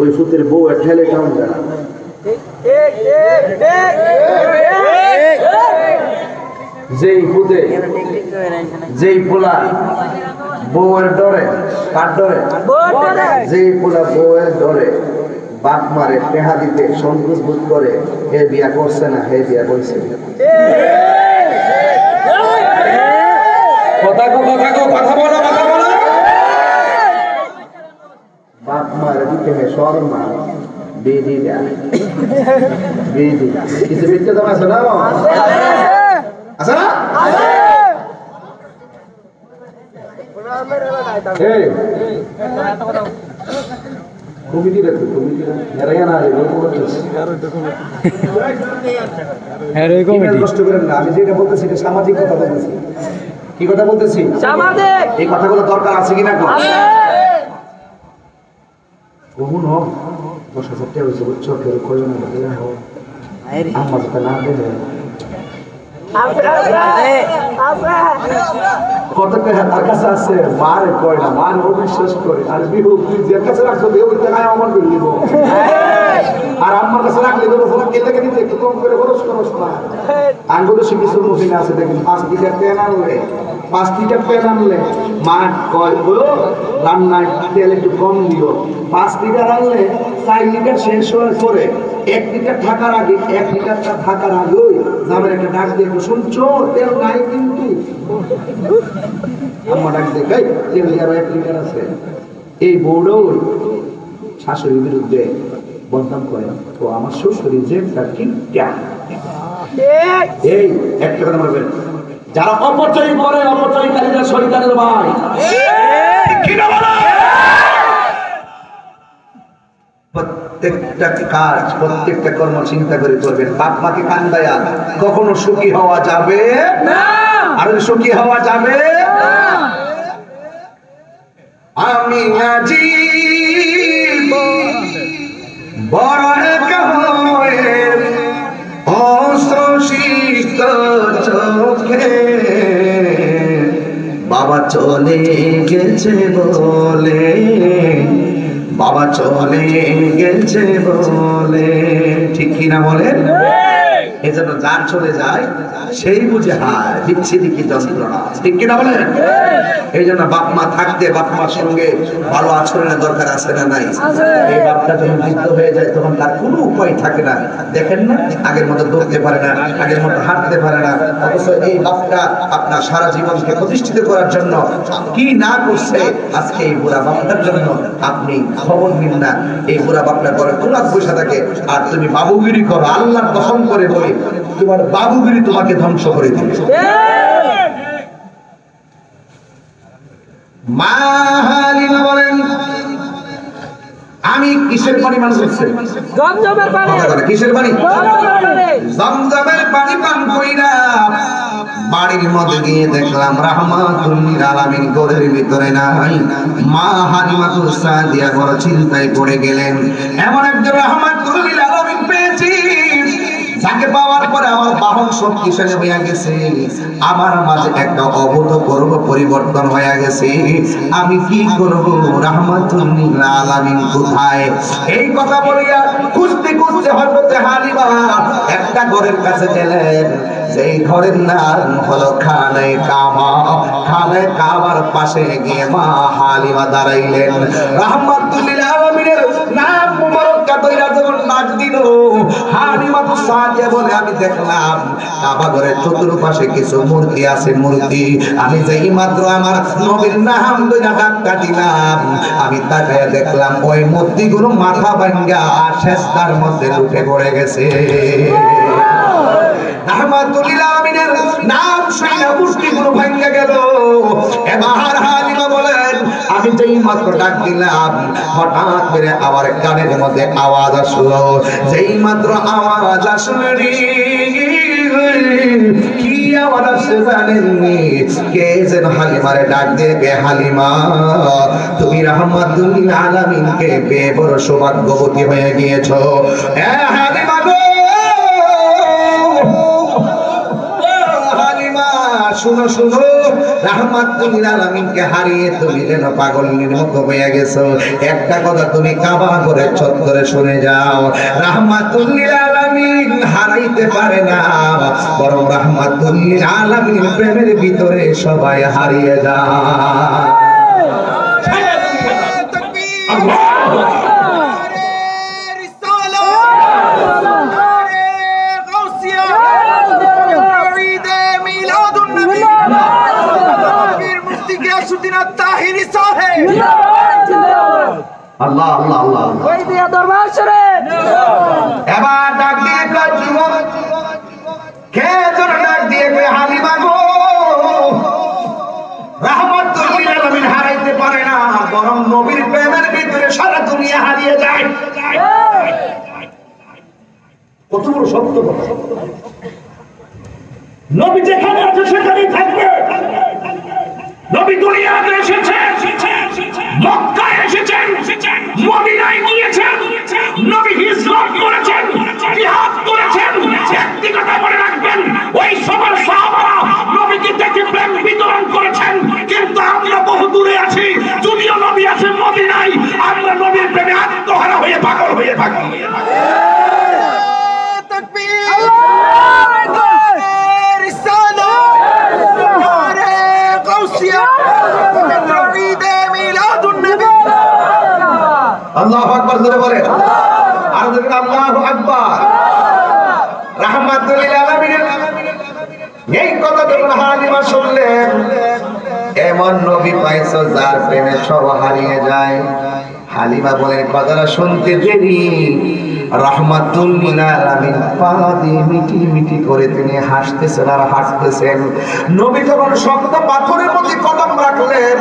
ওই পুত্রের বউ ঠেলে কেমন জানা। যেই পুতে, যেই পোলা বউয়ের ডরে, কার ডরে? যে পোলা বউয়ের ডরে বাপ মারে টেহা দিতে সংকোচ বোধ করে, হে বিয়া করছে না, হে বিয়া করছে। কথা বলো। বাপ মারে দিতে হে শর্মা বেদি দেয়, বেদি কিছু মিথ্যে দাম আছে না? আছে না? কমিটি রাখো, কমিটি কষ্ট করেন না। আমি যেটা বলতেছি এটা সামাজিক কথা বলতেছি। কি কথা বলতেছি? এই কথাগুলো দরকার আছে কিনা? কখনো 10,000 টাকা হয়েছে বুঝছো, কেউ কয়জন আমার যেটা না দেবে কত টাকা তার কাছে আছে, মারে কয় না, মান অবিশ্বাস করে। আর বিহু তুই যে কাছে রাখছো দেহ টাকায় আমার করে দিব, আর আমার কাছে রাখলে দেবো কেটে দিতে একটু কম করে খরচ খরচ না। আঙ্গুলো সে কিছু মহিলা আছে দেখুন, 5 লিটার তেল আনলে, 5 লিটার তেল আনলে মা কয় বলো রান্নায় তেল একটু কম দিও। 5 লিটার আনলে 4 লিটার শেষ হওয়ার পরে 1 লিটার থাকার আগে, 1 লিটারটা থাকার আগেই নামের একটা ডাক দিয়ে শুনছো তেল নাই কিন্তু আমার ডাক দিয়ে তেল দিয়ে 1 লিটার আছে। এই বউড়ও শাশুড়ির বিরুদ্ধে বদনাম করে, তো আমার শ্বশুরি যে এই একটা কথা বলবেন, যারা অপচয় করে অপচয়কারীরা শয়তানের ভাই। প্রত্যেকটা কাজ প্রত্যেকটা কর্ম চিন্তা করে করবেন। বাপ মাকে কান্দায়া কখনো সুখী হওয়া যাবে না, আর সুখী হওয়া যাবে না। আমি আজি বড় একা হয়ে অশ্রুসিক্ত চোখে বাবা চলে গেছে বলে, বাবা চলে গেছে বলে, ঠিক কিনা বলেন? এজন্য যার চলে যায় সেই বুঝে হায় বিচ্ছিরি কি যন্ত্রণা, ঠিক কিনা বলেন? এই জন্য বাপ মা থাকতে বাপ মার সঙ্গে ভালো আচরণের দরকার আছে না নাই? এই বাপটা যখন বৃদ্ধ হয়ে যায় তখন তার কোনো উপায় থাকে না। দেখেন না, আগের মতো দৌড়তে পারে না, আগের মতো হাঁটতে পারে না, অথচ এই বাপটা আপনার সারা জীবনকে প্রতিষ্ঠিত করার জন্য কি না করছে। আজকে এই বুড়া বাপটার জন্য আপনি খবর নিন না। এই বুড়া বাপটা করে কোলাত বসে থাকে আর তুমি বাবুগিরি করো, আল্লাহর কসম করে বলি তোমার বাবুগিরি তোমাকে ধ্বংস করে দিবে। মা হালিমা বলেন আমি কিসের পানি পান করছি? জমজমের পানি। কিসের পানি? জমজমের পানি পান কইরা বাড়ির মধ্যে গিয়ে দেখলাম রাহমাতুল লিল আলামিন ঘরের ভিতরে নাই। মা হালিমাতুস সাদিয়া বড় চিন্তায় পড়ে গেলেন। এমন একজন রাহমাতুল লিল আলামিন পেয়েছি যাকে পাওয়ার পরে আমার বাহন শক্তিশালী হয়ে গেছে, আমার মাঝে একটা অভূতপূর্ব পরিবর্তন হয়ে গেছে। আমি কি করব? রাহমাতুল লিল আলামিন কোথায়? এই কথা বলিয়া খুঁজতে খুঁজতে হযরত হালিমা একটা ঘরের কাছে গেলেন, সেই ঘরের নাম হলো খানে কাবা। খানে কাবার পাশে গিয়ে মা হালিমা দাঁড়াইলেন। রাহমাতুল লিল আলামিনের নাম মুবারক কইরা যখন ডাক দিল, হালিমা তো সাদিয়া বলে আমি দেখলাম কাবা ঘরের চতুর্পাশে কিছু মূর্তি আছে, মূর্তি। আমি যেই মাত্র আমার নবীর নাম ধরে ডাকটা দিলাম, আমি তাকায়া দেখলাম ওই মূর্তিগুলো মাথা ভাঙ্গা শেষদার মধ্যে লুটে পড়ে গেছে। রাহমাতুল লিল আলামিনের নাম শুনে মূর্তিগুলো ভাঙ্গা গেল। এবার হালিমা বলেন আমি যেই মাত্র ডাক দিলাম হঠাৎ করে আমার কানের মধ্যে আওয়াজ আসলো। যেই মাত্র আওয়াজ আসলো কি আওয়াজ আসছে জানেননি? কে যেন হালিমারে ডাক দিয়ে, হালিমা তুমি রাহমাতুল লিল আলামিনকে পেয়ে বড় সৌভাগ্যবতী হয়ে গিয়েছো। হালিমা গো, শুনো শুনো, রাহমাতুল লিল আলামিনকে হারিয়ে তুমি যেন পাগলের মতো হয়ে গেছো। একটা কথা তুমি কাবা করে চত্বরে শুনে যাও, রাহমাতুল লিল আলামিন হারাইতে পারে না, বরং রাহমাতুল লিল আলামিন প্রেমের ভিতরে সবাই হারিয়ে যায়। হারিয়ে যায়। কত বড় সত্য কথা। নবী যেখানে আছে সেখানেই থাকবে। নবী দুনিয়াতে এসেছেন, মক্কায় এসেছেন, মদিনায় গিয়েছেন, নবী হিজরত করেছেন, জিহাদ করেছেন। একটি কথা মনে রাখবেন, ওই সকল সাহাবারা নবীকে দেখে প্রেম বিতরণ করেছেন। কিন্তু আমরা বহু দূরে আছি, যদিও নবী আছেন মদিনায়, আমরা নবীর প্রেমে আত্মহারা হয়ে পাগল হয়ে থাকি। আল্লাহু আকবার জোরে বলেন, আর জোরে আল্লাহু আকবার। রাহমাতুল লিল আলামিন। এই কথা যখন হালিমা শুনলেন, এমন নবী পাইছো যার প্রেমে সব হারিয়ে যায়। হালিমা বলেন, কথাটা শুনতে দেরি। রাহমাতুল লিল আলামিন পা দিয়ে মিটি মিটি করে তিনি হাসতেছেন আর হাসতেছেন। নবী যখন শক্ত পাথরের মধ্যে কদম রাখলেন,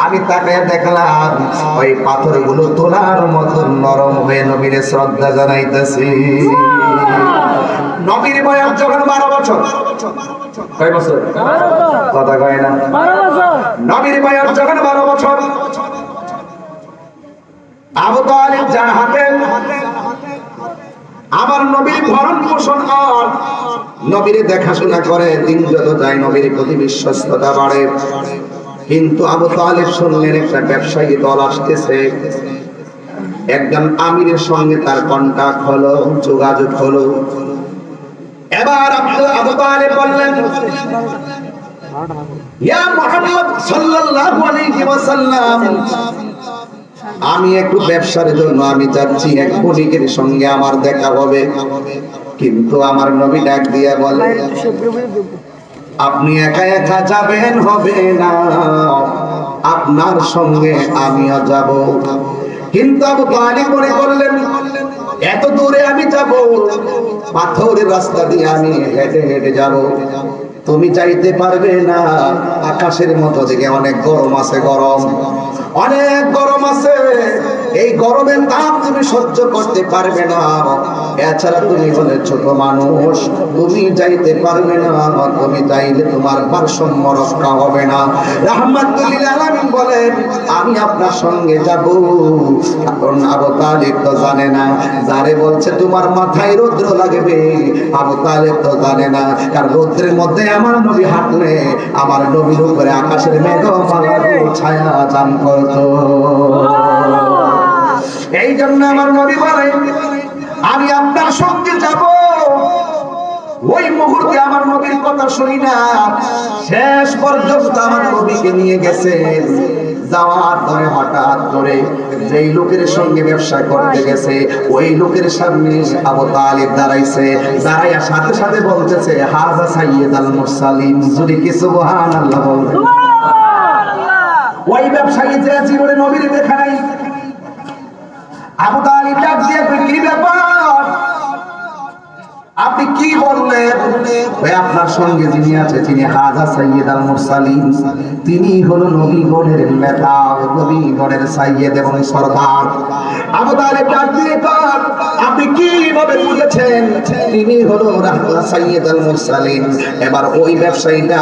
আমি তাকে দেখলাম ওই পাথরগুলো তোলার মতো নরম হয়ে নবীর শ্রদ্ধা জানাইতেছে। নবীর বয়স যখন 12 বছর। কয় বছর? কথা কয় না। নবীর বয়স যখন 12 বছর, আবু তালিব যার হাতে আমার নবীর ভরণ পোষণ আর নবীর দেখাশোনা করে, দিন যত যায় নবীর প্রতি বিশ্বস্ততা বাড়ে। কিন্তু আবু তালিব শুনলেন একটা ব্যবসায়ী দল আসতেছে। একজন আমিরের সঙ্গে তার কন্টাক্ট হলো, যোগাযোগ হলো। এবার আবু তালিব বললেন, ইয়া মুহাম্মদ সাল্লাল্লাহু আলাইহি ওয়াসাল্লাম, আমি একটু ব্যবসার জন্য আমি যাচ্ছি, এক বণিকের সঙ্গে আমার দেখা হবে। কিন্তু আমার নবী ডাক দিয়ে বলে, আপনি একা একা যাবেন হবে না, আপনার সঙ্গে আমিও যাব। কিন্তু আবু তালিব মনে করলেন, এত দূরে আমি যাব, পাথরের রাস্তা দিয়ে আমি হেঁটে হেঁটে যাব, তুমি যাইতে পারবে না। আকাশের মতো দিকে অনেক গরম আছে, গরম অনেক গরম আছে। এই গরমের তাপ তুমি সহ্য করতে পারবে না। এছাড়া তুমি হলে ছোট মানুষ, তুমি যাইতে পারবে না। তুমি যাইলে তোমার ভারসাম্য রক্ষা হবে না। রাহমাতুল লিল আলামিন বলেন, আমি আপনার সঙ্গে যাব। কারণ আবু তালিব তো জানে না, যারে বলছে তোমার মাথায় রৌদ্র লাগবে, আবু তালিব তো জানে না। কারণ রৌদ্রের মধ্যে আমার নবী হাঁটলে আমার নবীর উপরে আকাশের মেঘমালার ছায়া দান করত। এই জন্য আমার নবী বলে, আমি আপনার সঙ্গে যাব। ওই মুহূর্তে আমার নবীর কথা শুনি না, শেষ পর্যন্ত আমার নবীকে নিয়ে গেছে। যাওয়ার পরে হঠাৎ করে যেই লোকের সঙ্গে ব্যবসা করতে গেছে, ওই লোকের সামনে আবু তালিব দাঁড়াইছে। দাঁড়াইয়া সাথে সাথে বলতেছে, হাযা সাইয়্যিদুল মুরসালিন। যদি কি সুবহানাল্লাহ বলবেন। ওই ব্যবসায়ী যে জীবনে নবীর দেখা নাই। আবু তালিব ডাক দিয়ে, কি ব্যাপার, আপনি কি বললেন? আপনার সঙ্গে যিনি আছে তিনি হাযা সাইয়্যিদুল মুরসালিন, তিনি হলো নবীগণের নেতা, নবীগণের সাইয়্যিদ এবং সরদার। আবু তালিব ডাক দিয়ে, আপনি কিভাবে বুঝেছেন তিনি হলো সাইয়্যিদুল মুরসালিন? এবার ওই ব্যবসায়ীটা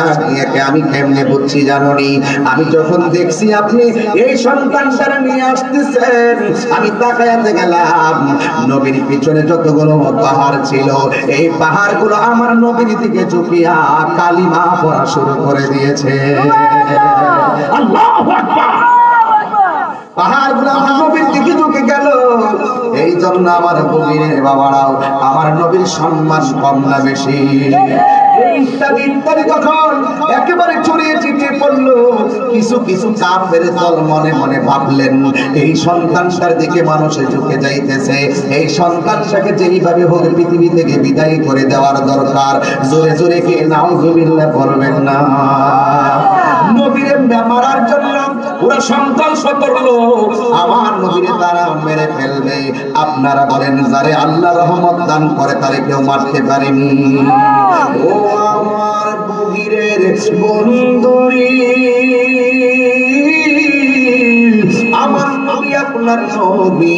আমি কেমনে বুঝছি জানোনি? আমি যখন দেখছি আপনি এই সন্তানটারে নিয়ে আসতেছেন, আমি তাকায়াতে গেলাম, নবীর পিছনে যতগুলো পাহাড় ছিল, এই পাহাড়গুলো আমার নবীর দিকে ঝুঁকিয়া কালিমা পড়া শুরু করে দিয়েছে। আল্লাহু আকবার। পাহাড়গুলো আমার নবীর দিকে ঝুঁকে গেল। এই জন্য আমার নবীর বাবারাও আমার নবীর সম্মান কম না বেশি? ইত্যাদি ইত্যাদি যখন একেবারে ছড়িয়ে ছিটিয়ে পড়লো, কিছু কিছু কাফের দল মনে মনে ভাবলেন, এই সন্তানটার দিকে মানুষে ঝুঁকে যাইতেছে, এই সন্তানটাকে যেইভাবে হোক পৃথিবী থেকে বিদায় করে দেওয়ার দরকার। জোরে জোরে কে নাউযুবিল্লাহ বলবেন না? নবীরে মারার জন্য ওরা সন্ত্রাস করলো, আমার নবীরে তারা মেরে ফেলবে। আপনারা বলেন, যারে আল্লাহ রহমত দান করে তারে কেউ মারতে পারেনি। ও আমার বগিরের বন্ধুরি, আমার নবী আপনার আপনার নবী,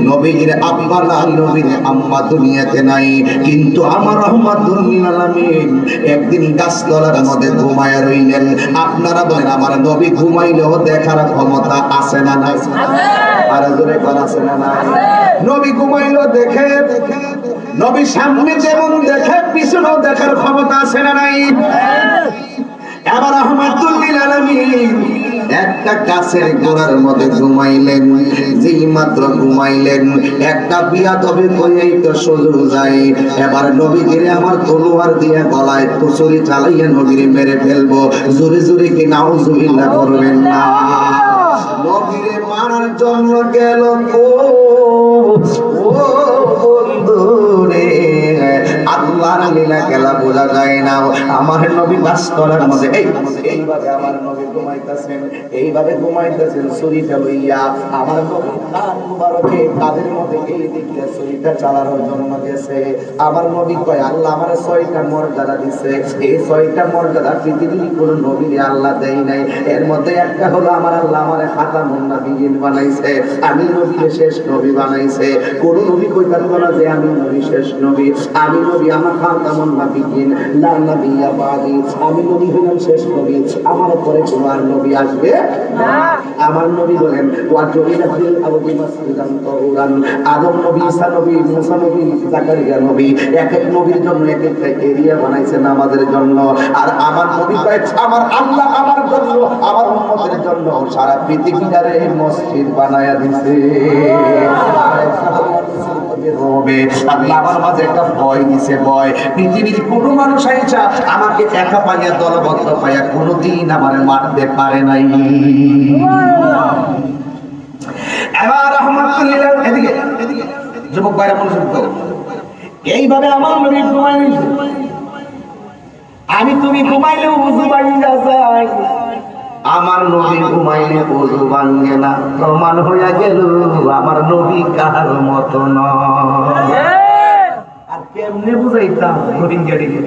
নবীর আব্বা নাই, নবীর আম্মা দুনিয়াতে নাই, কিন্তু আমার রহমাতুল লিল আলামিন একদিন গাছতলার মধ্যে ঘুমায়া রইলেন। আপনারা বলেন আমার নবী ঘুমাইলেও দেখার ক্ষমতা আছে না নাই? আর জোরে কোন আছে না নাই? নবী ঘুমাইলেও দেখে, নবী সামনে যেমন দেখে পিছনেও দেখার ক্ষমতা আছে না নাই? এবার রহমাতুল লিল আলামিন একটা গাছের গোড়ার মধ্যে ঘুমাইলেন। যেই মাত্র ঘুমাইলেন একটা বিয়াদবে কইয়াই তো সুযোগ যায়, এবার নবীজিরে আমার তলোয়ার দিয়ে গলায় ছুরি চালাইয়া নবীরে মেরে ফেলবো। জোরে জোরে কি নাউজুবিল্লাহ করবেন না? নবীরে মারার জন্য গেল ও বন্ধু রে, আল্লাহর লীলা খেলা বোঝা যায় না। আমার নবী গাছতলার মধ্যে এইভাবে আমার নবী ঘুমাইতেছেন, এইভাবে ঘুমাইতেছেন ছুরিটা লইয়া। আমার নবী কান মুবারকে কাদের মধ্যে এই দিকে ছুরিটা চালানোর জন্য গেছে। আমার নবী কয় আল্লাহ আমার 6টা মর্যাদা দিছে, এই 6টা মর্যাদা পৃথিবীর কোন নবীরে আল্লাহ দেয় নাই। এর মধ্যে একটা হলো আমার আল্লাহ আমার খাতামুন নবিয়্যিন বানাইছে, আমি নবীকে শেষ নবী বানাইছে। কোন নবী কইতে পারবে না যে আমি নবী শেষ নবী, আমি নবী আমার খাতামুন নবিয়্যিন, লা নবিয়্যা বাদি, আমি নবী হলাম শেষ নবী, আমার পরে কোন আর নবী আসবে না। আমার নবী বলেন ওয়া জমিলা ফিল আরদি মাসজিদান তাহুরান, আদম নবী, ঈসা নবী, মুসা নবী, জাকারিয়া নবী, এক এক নবীর জন্য এক একটা এরিয়া বানাইছে নামাজের জন্য। আর আমার নবী কয় আমার আল্লাহ আমার জন্য, আমার উম্মতের জন্য সারা পৃথিবীটারে মসজিদ বানায়া দিছে। আল্লাহ আমার মাঝে একটা ভয় দিছে, ভয়। পৃথিবীর কোনো মানুষ আইসা আমাকে একা পাইয়া দলবদ্ধ পাইয়া কোনোদিন আমার মারতে পারে নাই। এবার রহমাতুল্লাহ এদিকে যুবক ভাইরা মনোযোগ দাও। এইভাবে আমার নবী ঘুমাইছে, আমি তুমি ঘুমাইলে ওযু ভাঙা যায়, আমার নবী ঘুমাইলে ওযু ভাঙে না। প্রমাণ হইয়া গেল আমার নবী কার মত নয়। আর কেমনে বুঝাইতাম রোহিঙ্গাটিকে,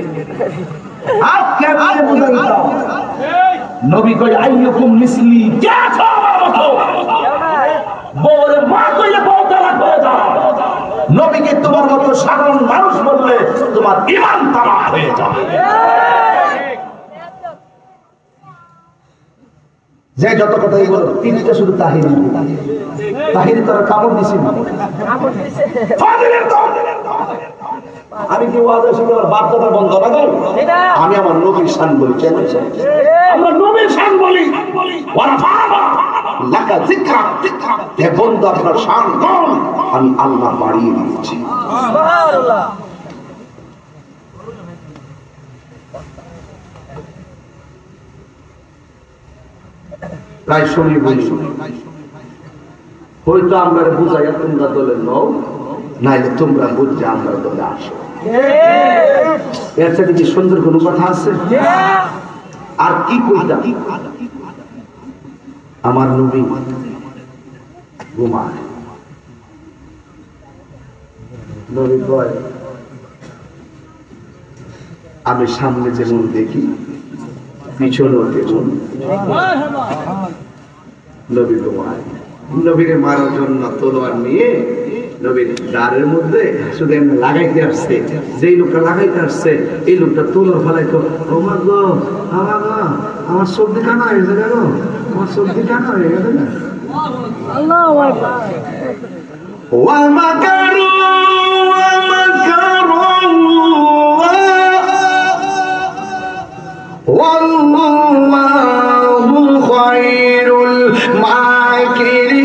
আর কেমনে বুঝাইতাম? নবী কই আইয়ুকুম মিসলি, কে আছো আমার মত? বলে মা কইলে বউ তালাক হয়ে যাও। নবীকে তোমার মতো সাধারণ মানুষ বললে তোমার ঈমান তামাক হয়ে যাবে। যে যত কথাই বলো তিনটা শুধু তাহিরি, তাহিরি তোর কামড় দিছি না। আমি কি ওয়াজ শুনে আমার বাপ দাদার বন্ধ না গো? আমি আমার নবীর শান বলি, কেন আমরা নবীর শান বলি? লাকা যিকরা, হে বন্ধু আপনার শান কোন? আমি আল্লাহ বাড়িয়ে দিয়েছি। সুবহানাল্লাহ। প্রায় সময় বলি হয়তো আমরা বুঝাইয়া তোমরা দলে নও, নাইলে তোমরা বুঝে আমরা দলে আসো। এর সাথে কি সুন্দর কোনো কথা আছে? আর কি কইতা? আমার নবী ঘুমায়, নবী কয় আমি সামনে যেমন দেখি পিছনেও তেমন। নবী ঘুমায়, নবীকে মারার জন্য তলোয়ার নিয়ে নবীর দ্বারের মধ্যে শুধু এমনি লাগাইতে আসছে। যেই লোকটা লাগাইতে আসছে এই লোকটা তলোয়ার ফেলাইতো, আমার গো আমার গো আমার সবজি কানা হয়ে গেছে, গেল আমার সবজি কানা হয়ে গেছে না। আল্লাহু আকবার। ওয়া মাকারু ওয়া মাকারু ওয়াল্লাহু খায়রুল মাকিরিন।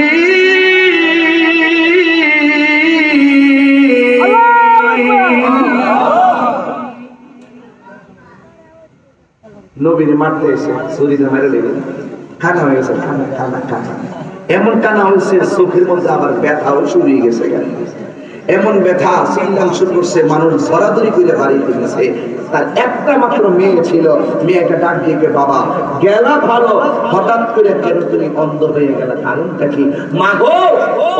নবীর মারতে এসে ছুরিতে মেরে দিলেন, কানা হয়ে গেছে, কানা কানা কানা। এমন কানা হয়েছে চোখের মধ্যে আবার ব্যথাও শুরু হয়ে গেছে, এমন ব্যথা চিন্তা শুরু করছে, মানুষ ধরাধরি করে বাড়িতে গেছে। তার একটা মাত্র মেয়ে ছিল, মেয়েটা ডাক দিয়ে বাবা গেলা ভালো, হঠাৎ করে কেন তুমি অন্ধ হয়ে গেল, কারণটা কি? মা গো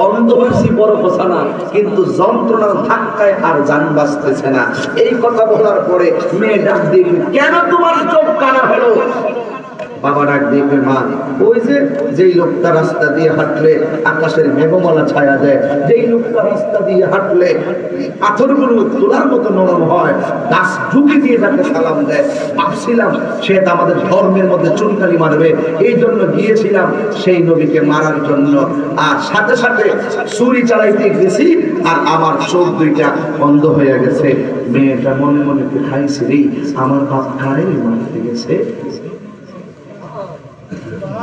অন্ধ হয়েছি বড় কথা না, কিন্তু যন্ত্রণার ধাক্কায় আর জান বাঁচতেছে না। এই কথা বলার পরে মেয়ে ডাক দিয়ে কেন তোমার চোখ কানা হলো? বাবা ডাক দিয়ে মা, ওই যে যেই লোকটা রাস্তা দিয়ে হাঁটলে আকাশের মেঘমালা ছায়া দেয়, যেই লোকটা রাস্তা দিয়ে হাঁটলে পাথরগুলো তোলার মতো নরম হয়, গাছ ঢুকি দিয়ে তাকে সালাম দেয়, ভাবছিলাম সে আমাদের ধর্মের মধ্যে চুনকালি মারবে, এই জন্য গিয়েছিলাম সেই নবীকে মারার জন্য। আর সাথে সাথে ছুরি চালাইতে গেছি আর আমার চোখ দুইটা বন্ধ হয়ে গেছে। মেয়েটা মনে মনে খাইছে রে, আমার বাপ কারে মারতে গেছে।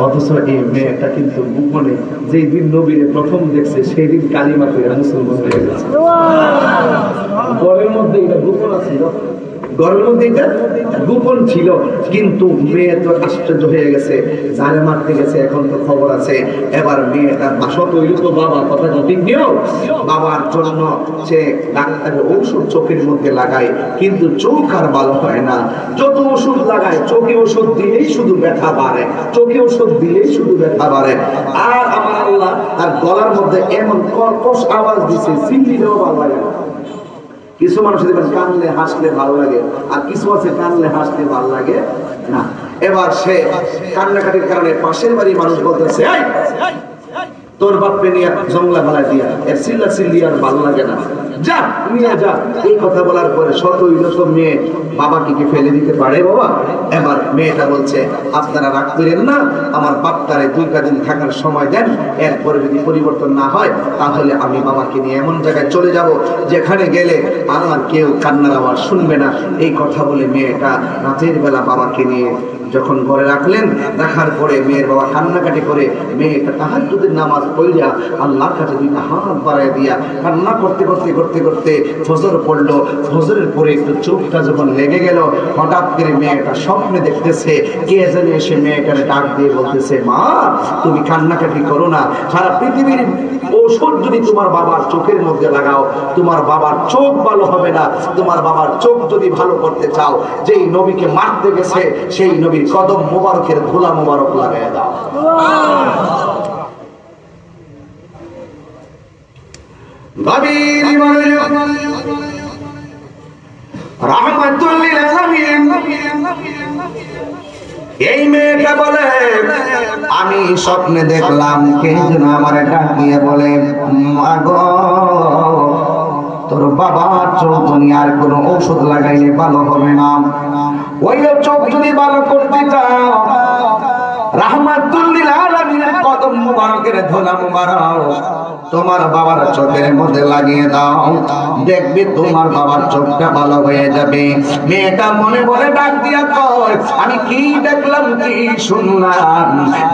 অথচ এই মেয়েটা কিন্তু গোপনে যেই দিন নবীরে প্রথম দেখছে সেই দিন কালিমা পড়ে মুসলমান হয়ে গেছে। ঘরের মধ্যে এটা গোপন ছিল, ঘরের মধ্যে এটা গোপন ছিল, কিন্তু মেয়ে তো আশ্চর্য হয়ে গেছে, যারে মারতে গেছে এখন তো খবর আছে। এবার মেয়েটার বাসা তৈরি তো বাবা, কথা ঠিক নিও, বাবার জন্য সে ডাক্তারের ঔষধ চোখের মধ্যে লাগায়, কিন্তু চোখ আর ভালো হয় না। যত ওষুধ লাগায়, চোখে ওষুধ দিলেই শুধু ব্যথা বাড়ে, চোখে ওষুধ দিলেই শুধু ব্যথা বাড়ে। আর আমার আল্লাহ তার গলার মধ্যে এমন কর্কশ আওয়াজ দিছে, চিল্লিলেও ভালো লাগে না। কিছু মানুষ দেখবেন কানলে হাসলে ভালো লাগে, আর কিছু আছে কানলে হাসলে ভালো লাগে না। এবার সে কান্নাকাটির কারণে পাশের বাড়ির মানুষ বলতেছে, তোর বাপকে নিয়ে জঙ্গলা ফেলা দিয়া, এর চিল্লা চিল্লি আর ভালো লাগে না, যা নিয়ে যা। এই কথা বলার পরে শত মেয়ে বাবাকে কি ফেলে দিতে পারে বাবা? এবার মেয়েটা বলছে, আপনারা রাগ করেন না, আমার বাপটারে 2 দিন থাকার সময় দেন, এরপরে যদি পরিবর্তন না হয় তাহলে আমি বাবাকে নিয়ে এমন জায়গায় চলে যাব যেখানে গেলে আমার কেউ কান্নার আওয়াজ শুনবে না। এই কথা বলে মেয়েটা রাতের বেলা বাবাকে নিয়ে যখন ঘরে রাখলেন, রাখার পরে মেয়ের বাবা কান্নাকাটি করে মেয়েটা তাহাজ্জুদের নামাজ পড়িয়া আল্লাহর কাছে 2টা হাত বাড়ায় দিয়া কান্না করতে করতে করতে করতে ফজর পড়লো। ফজরের পরে একটু চোখটা যখন লেগে গেল, হঠাৎ করে মেয়েটা স্বপ্নে দেখতেছে কে জানে এসে মেয়েটারে ডাক দিয়ে বলতেছে, মা তুমি কান্নাকাটি করো না, সারা পৃথিবীর ঔষধ যদি তোমার বাবার চোখের মধ্যে লাগাও, তোমার বাবার চোখ ভালো হবে না। তোমার বাবার চোখ যদি ভালো করতে চাও, যেই নবীকে মারতে গেছে সেই নবীর কদম মোবারকের ধুলা মোবারক লাগায় দাও। এই মেয়েটা বলে, আমি স্বপ্নে দেখলাম কে যেন আমার ডাকিয়ে বলে, মাগো তোর বাবার চোখ দুনিয়ার কোন ঔষধ লাগাইলে ভালো হবে না, ওই চোখ যদি ভালো করতে চাও রাহমাতুল লিল আলামিনের কদম মুবারকের ধুলা মুবারক তোমার বাবার চোখের মধ্যে লাগিয়ে দাও, দেখবি তোমার বাবার চোখটা ভালো হয়ে যাবে। মেয়েটা মনে মনে ডাক দিয়া কয়, আমি কি দেখলাম কি শুনলাম,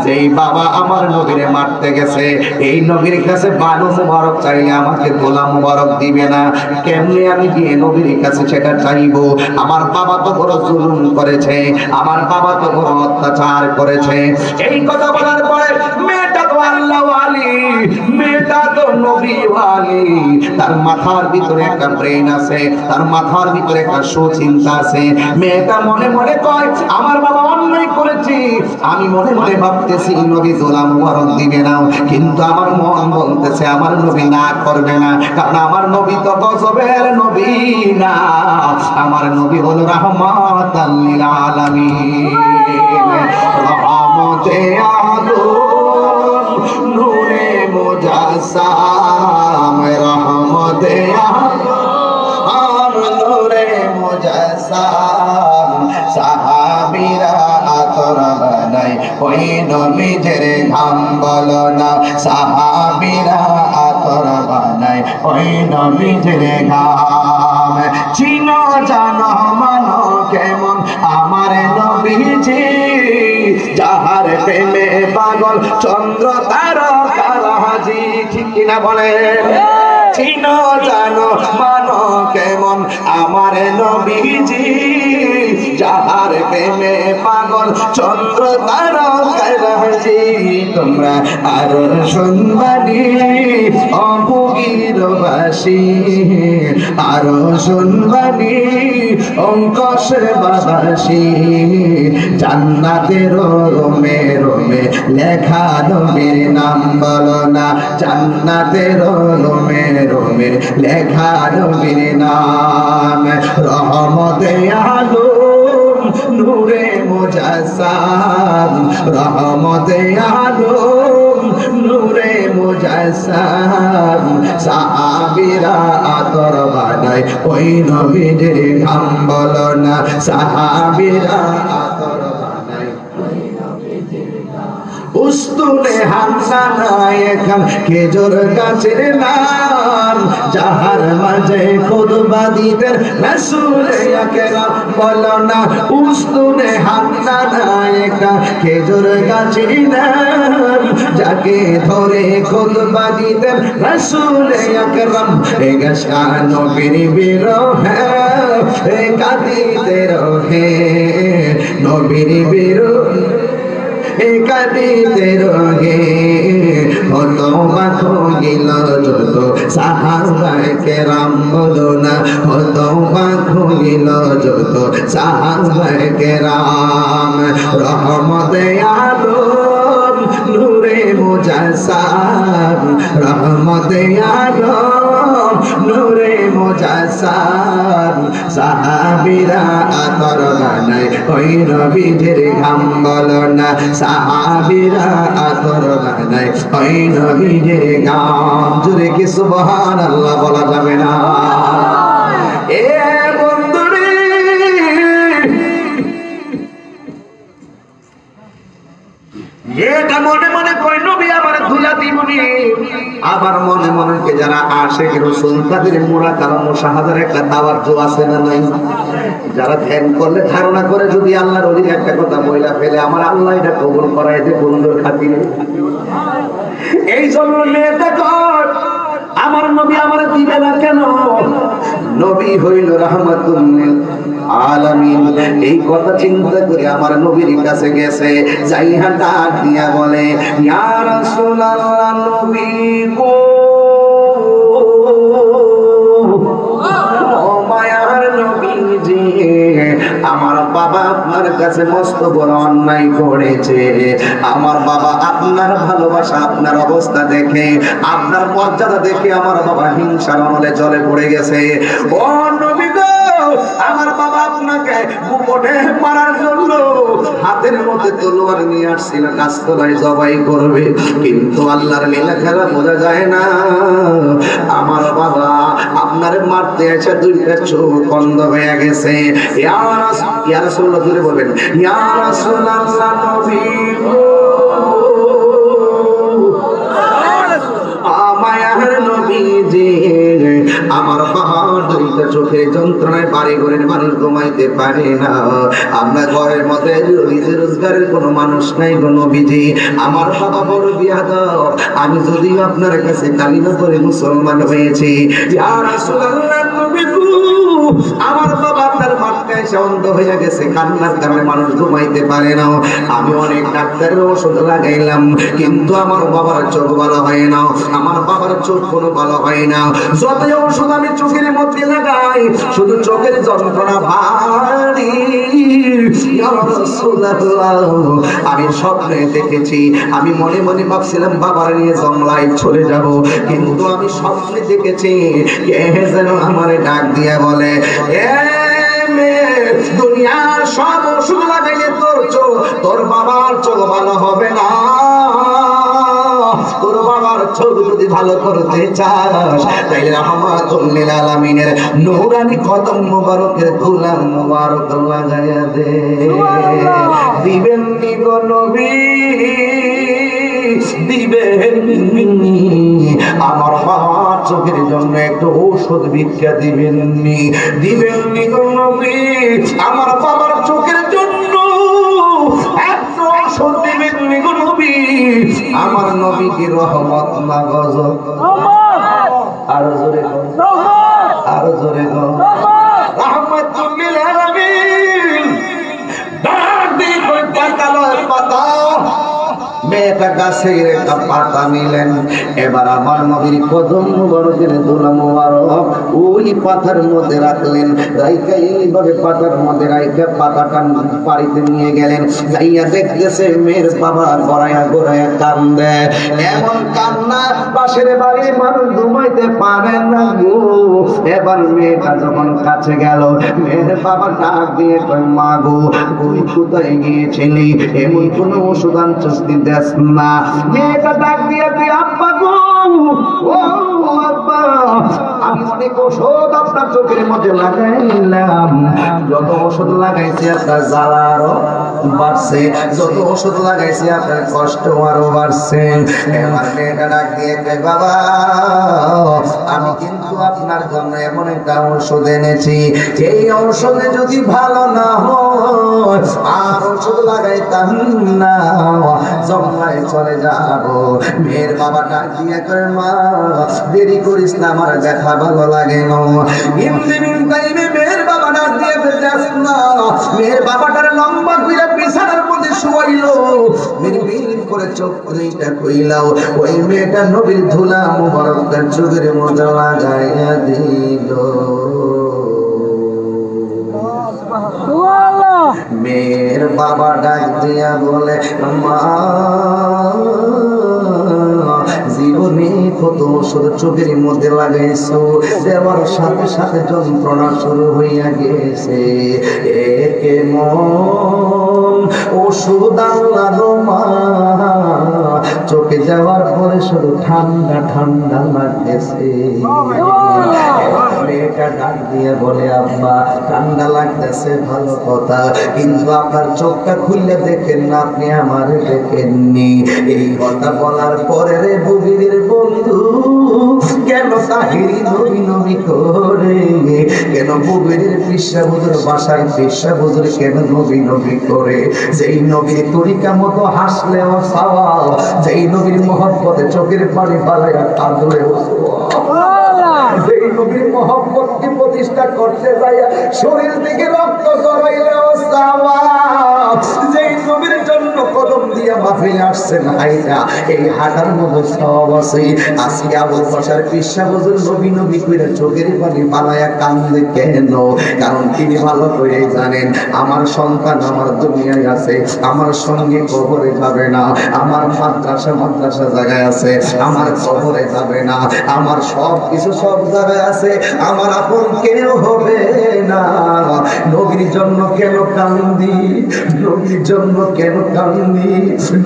যেই বাবা আমার নবীরে মারতে গেছে এই নবীর কাছে বালু মুবারক চাইলে আমাকে ধুলা মুবারক দিবে না, কেমনে আমি গিয়ে নবীর কাছে সেটা চাইবো? আমার বাবা তো বড় জুলুম করেছে, আমার বাবা তো বড় অত্যাচার করেছে। এই কথা বলার পরে মেয়েটা তো আল্লাহ ওয়ালি, মেয়েটা তো নবী ওয়ালি, তার মাথার ভিতরে একটা ব্রেন আছে, তার মাথার ভিতরে একটা সুচিন্তা আছে। মেয়েটা মনে মনে কয়, আমার বাবা অন্যায় করেছে, আমি মনে মনে ভাবতেছি নবী ধুলা মুবারক দিবে না, কিন্তু আমার মন বলতেছে আমার নবী না করবে না, কারণ আমার নবী তো গজবের নবী না, আমার নবী হলো রাহমাতাল লিল আলামিন, রহমতে আলম নূরে মুজাসসাম, রহমতে আলম নূরে মুজাসসাম, সাহাবীরা আতর বানায় ওই নবীর ঘাম বলো না, সাহাবীরা আতর বানায় ওই নবীর ঘাম। চিনো জানো মানো কেমন আমার নবীজি, যাহার প্রেমে পাগল চন্দ্র তারকারাজি, ঠিক কিনা বলেন? চিনো জানো মানো কেমন আমার নবীজি, যাহার প্রেমে পাগল চন্দ্র তারকারাজি। তোমরা আরো শুনবানি অভগীরবাসী, আরো শুনবানি অঙ্কশের বাবাসী, জান্নাতের রোমে রোমে লেখা নবীর নাম বলো না, জান্নাতের রোমে রোমে লেখা নবীর নাম, রহমতে আলম নূরে মুজাসসাম রহমতে আলম নূরে মুজাসসাম সাহাবীরা আতর বানায় ওই নবীজির ঘাম বলো না সাহাবীরা আতর বানায় ওই নবীজির ঘাম উস্তুনে হামসা নায়ক খেজুর গাছের নাম যাহার মাঝে খুতবা দিতেন রাসূল আকরাম বলো না উস্তুনে হামসা নায়ক খেজুর গাছের নাম যাকে ধরে খুতবা দিতেন রাসূল আকরাম এ গাছা নবীর বিরহে কাঁদিতে রহে নবীর বিরহে কাঁদিতে রহে হত বাখো গিল যত সাহাবায়ে কেরাম বলো না হত বাখো গিল যত সাহাবায়ে কেরাম রহমতে আলম নূরে মুজাসসাম রহমতে আলম নূরে মুজাসসাম সাহাবীরা আতর বানায় ওই নবীজির ঘাম বলো না সাহাবীরা আতর বানায় ওই নবীজির ঘাম জোরে কি সুবহানাল্লাহ বলা যাবে না এ বন্ধুরে এটা মনে মনে কই নবী আমার ধুলা দিবনি আবার মনে মনে কে যারা আশিক রাসূল তাদের মুরাকাবা মুশাহাদার একটা তাওয়াজ্জু আছে না নাই যারা ধ্যান করলে ধারণা করে যদি আল্লাহর ওলির একটা কথা বইলা ফেলে আমার আল্লাহ এটা কবুল করায় যে বন্ধুর খাতিরে এই জন্য মেয়েটা কর আমার নবী আমার দিবে না কেন নবী হইল রাহমাতুল লিল আলামিন এই কথা চিন্তা করে আমার নবীর কাছে গেছে যাইহা ডাক দিয়া বলে ইয়া রাসূলুল্লাহ নবী গো ও মায়ার নবীজি আমার বাবা আপনার কাছে মস্ত বড় অন্যায় করেছে আমার বাবা আপনার ভালোবাসা আপনার অবস্থা দেখে আপনার মর্যাদা দেখে আমার বাবা হিংসার অনলে জলে পড়ে গেছে ও নবী গো আমার বাবা আপনাকে বুকটে মারার জন্য হাতের মধ্যে তলোয়ার নিয়ে আসছিল গাছতলায় জবাই করবে কিন্তু আল্লাহর লীলা খেলা বোঝা যায় না আমার বাবা আপনারে মারতে এসে দুইটা চোখ বন্ধ হয়ে গেছে ইয়া রাসূলুল্লাহ জোরে বলবেন ইয়া রাসূলুল্লাহ নবী গো মায়ার নবীজি আমার বাবা দুইটা চোখের যন্ত্রণায় বাড়ি ঘরের মানুষ ঘুমাইতে পারে না আপনার ঘরের মধ্যে রোজগারের কোনো মানুষ নাই গো নবীজি আমার বাবা বড় বিয়াদব আমি যদিও আপনার কাছে কালিমা পড়ে মুসলমান হয়েছি ইয়া রাসূলুল্লাহ নবী গো আমার বাবা আপনার মাথায় এসে অন্ধ হয়ে গেছে কান্নার কারণে মানুষ ঘুমাইতে পারে না আমি অনেক ডাক্তারের ওষুধ লাগাইলাম কিন্তু আমার বাবার চোখ ভালো হয় না আমার বাবার চোখ কোনো ভালো হয় না যতই ওষুধ আমি চোখের মধ্যে লাগাই শুধু চোখের যন্ত্রণা ভারী ইয়া রাসূলুল্লাহ আমি স্বপ্নে দেখেছি আমি মনে মনে ভাবছিলাম বাবার নিয়ে জঙ্গলায় চলে যাব কিন্তু আমি স্বপ্নে দেখেছি কে যেন আমারে ডাক দিয়া বলে এ দুনিয়ার সব ওষুধ লাগাইলে তোর বাবার চোখ ভালো হবে না তোর বাবার চোখ যদি ভালো করতে চাস তাইলে রাহমাতুল লিল আলামিনের নূরানি কদম মুবারকের গোলাম মুবারক লাগাইয়া দে দিবেন নি গো নবী দিবেন আমার বাবার চোখের জন্য একটু ঔষধ ভিক্ষা দিবেন নি গো নবী আমার বাবার চোখের জন্য একটু ঔষধ দিবেন নি গো নবী আমার নবী কি রহমত না গজব আর জোরে গো আর জোরে গো রাহমাতুল লিল আলামিন ডাক দি কই পাতালয় পাতা মেয়েটা গাছের একটা পাতা নিলেন, এবার আমার নবীর কদম মুবারকের দোলা মুবারক ওই পাতার মধ্যে রাখলেন, রাইকা এইভাবে পাতার মধ্যে রাইকা পাতাটা বাড়িতে নিয়ে গেলেন। যাইয়া দেখতেছে মেয়ের বাবা গড়াইয়া গড়াইয়া কান্দে, এমন কান্না পাশের বাড়ির মানুষ ঘুমাইতে পারে না গো। এবার মেয়েটা যখন কাছে গেল, মেয়ের বাবা ডাক দিয়ে কয়, মা গো তুই কোথায় গিয়েছিলি, এমন কোন ওষুধ আনছিস দেস না। মেয়েটা ডাক দিয়ে তুই আব্বা গো, ও আব্বা আমি অনেক ওষুধ আপনার চোখের মধ্যে লাগাইলাম, যত ওষুধ লাগাইছি আপনার জ্বালা আরো বাড়ছে, যত ওষুধ লাগাইছি আপনার কষ্ট আরো বাড়ছে। এবার মেয়েটা ডাক দিয়ে কয়, বাবা আমি কিন্তু আপনার জন্য এমন একটা ঔষধ এনেছি, এই ঔষধে যদি ভালো না হয় আর ওষুধ লাগাইতাম না, জঙ্গলায় চলে যাব। মেয়ের বাবা ডাক দিয়ে কয়, মা দেরি করিস না, আমার দেখা ভালো লাগে না। মেয়ের বাবা ডাক দিয়ে না, মেয়ের বাবাটার লম্বা কইরা বিছানার মধ্যে শুয়াইলো, মিনমিন করে চোখ খুইলা কইলাও, ওই মেয়েটা নবীর ধুলা মুবারক তার চোখের মধ্যে লাগাইয়া দিল। মেয়ের বাবা ডাক দিয়া বলে, মা জীবনে কত ওষুধ চোখের মধ্যে লাগাইছো, দেওয়ার সাথে সাথে যন্ত্রণা শুরু হইয়া গেছে, কেমন ওষুধ আনলানো মা, চোখে যাওয়ার পরে শুধু ঠান্ডা ঠান্ডা লাগতেছে। মেয়েটা ডাক দিয়ে বলে, আব্বা ঠান্ডা লাগতেছে ভালো কথা, কিন্তু আপনার চোখটা খুললে দেখেন না, আপনি আমার দেখেননি। এই কথা বলার পরে রে বুবির বন্ধু কেন তাহিরি নবী নবী করে, কেন বুবির পিসা হুজুর বাসায় পিসা হুজুর কেন নবী নবী করে, যেই নবীর তরিকা মতো হাসলেও সওয়াব, যেই নবীর মহব্বতে চোখের পানি ফালাইয়া কাঁদলেও সওয়াব, যেই নবীর মহব্বতকে প্রতিষ্ঠা করতে যাইয়া শরীর থেকে রক্ত জড়াইলেও সওয়াব, যেই নবীর জন্য কদম দিয়া মাহফিলে আসছেন হাইটা, এই হাঁটার মধ্যে সওয়াব আছে। আজকে আবু বকর পিসা হুজুর নবী নবী কইরা চোখের পানি ফালাইয়া কান্দে কেন? কারণ তিনি ভালো করে জানেন আমার সন্তান আমার দুনিয়ায় আছে, আমার সঙ্গে কবরে যাবে না, আমার মাদ্রাসা জায়গায় আছে, আমার কবরে যাবে না, আমার সব কিছু সব জায়গায় আছে, আমার আপন কেউ হবে না। নবীর জন্য কেন কান্দি, নবীর জন্য কেন কান্দি,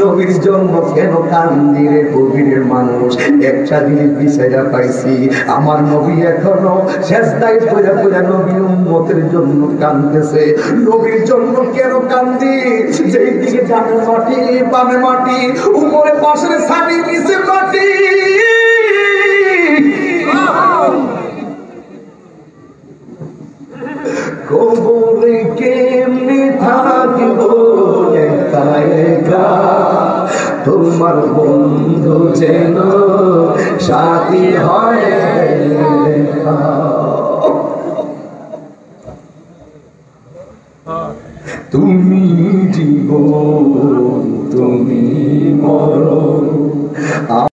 নবীর জন্য কেন কান্দি রে কবিরের মানুষ। একটা জিনিস বিচাইরা পাইছি, আমার নবী এখনো সেজদায় পড়ে পড়ে নবীর উম্মতের জন্য কাঁদতেছে। নবীর জন্য কেন কান্দি, যেই দিকে ডানে মাটি বামে মাটি, উপরে পাশের ছানি নিচে মাটি, কবরে কেমনে থাকিব একা একা, তোমার বন্ধু যেন সাথী হয় দেখা। তুমি জীবন তুমি মরণ।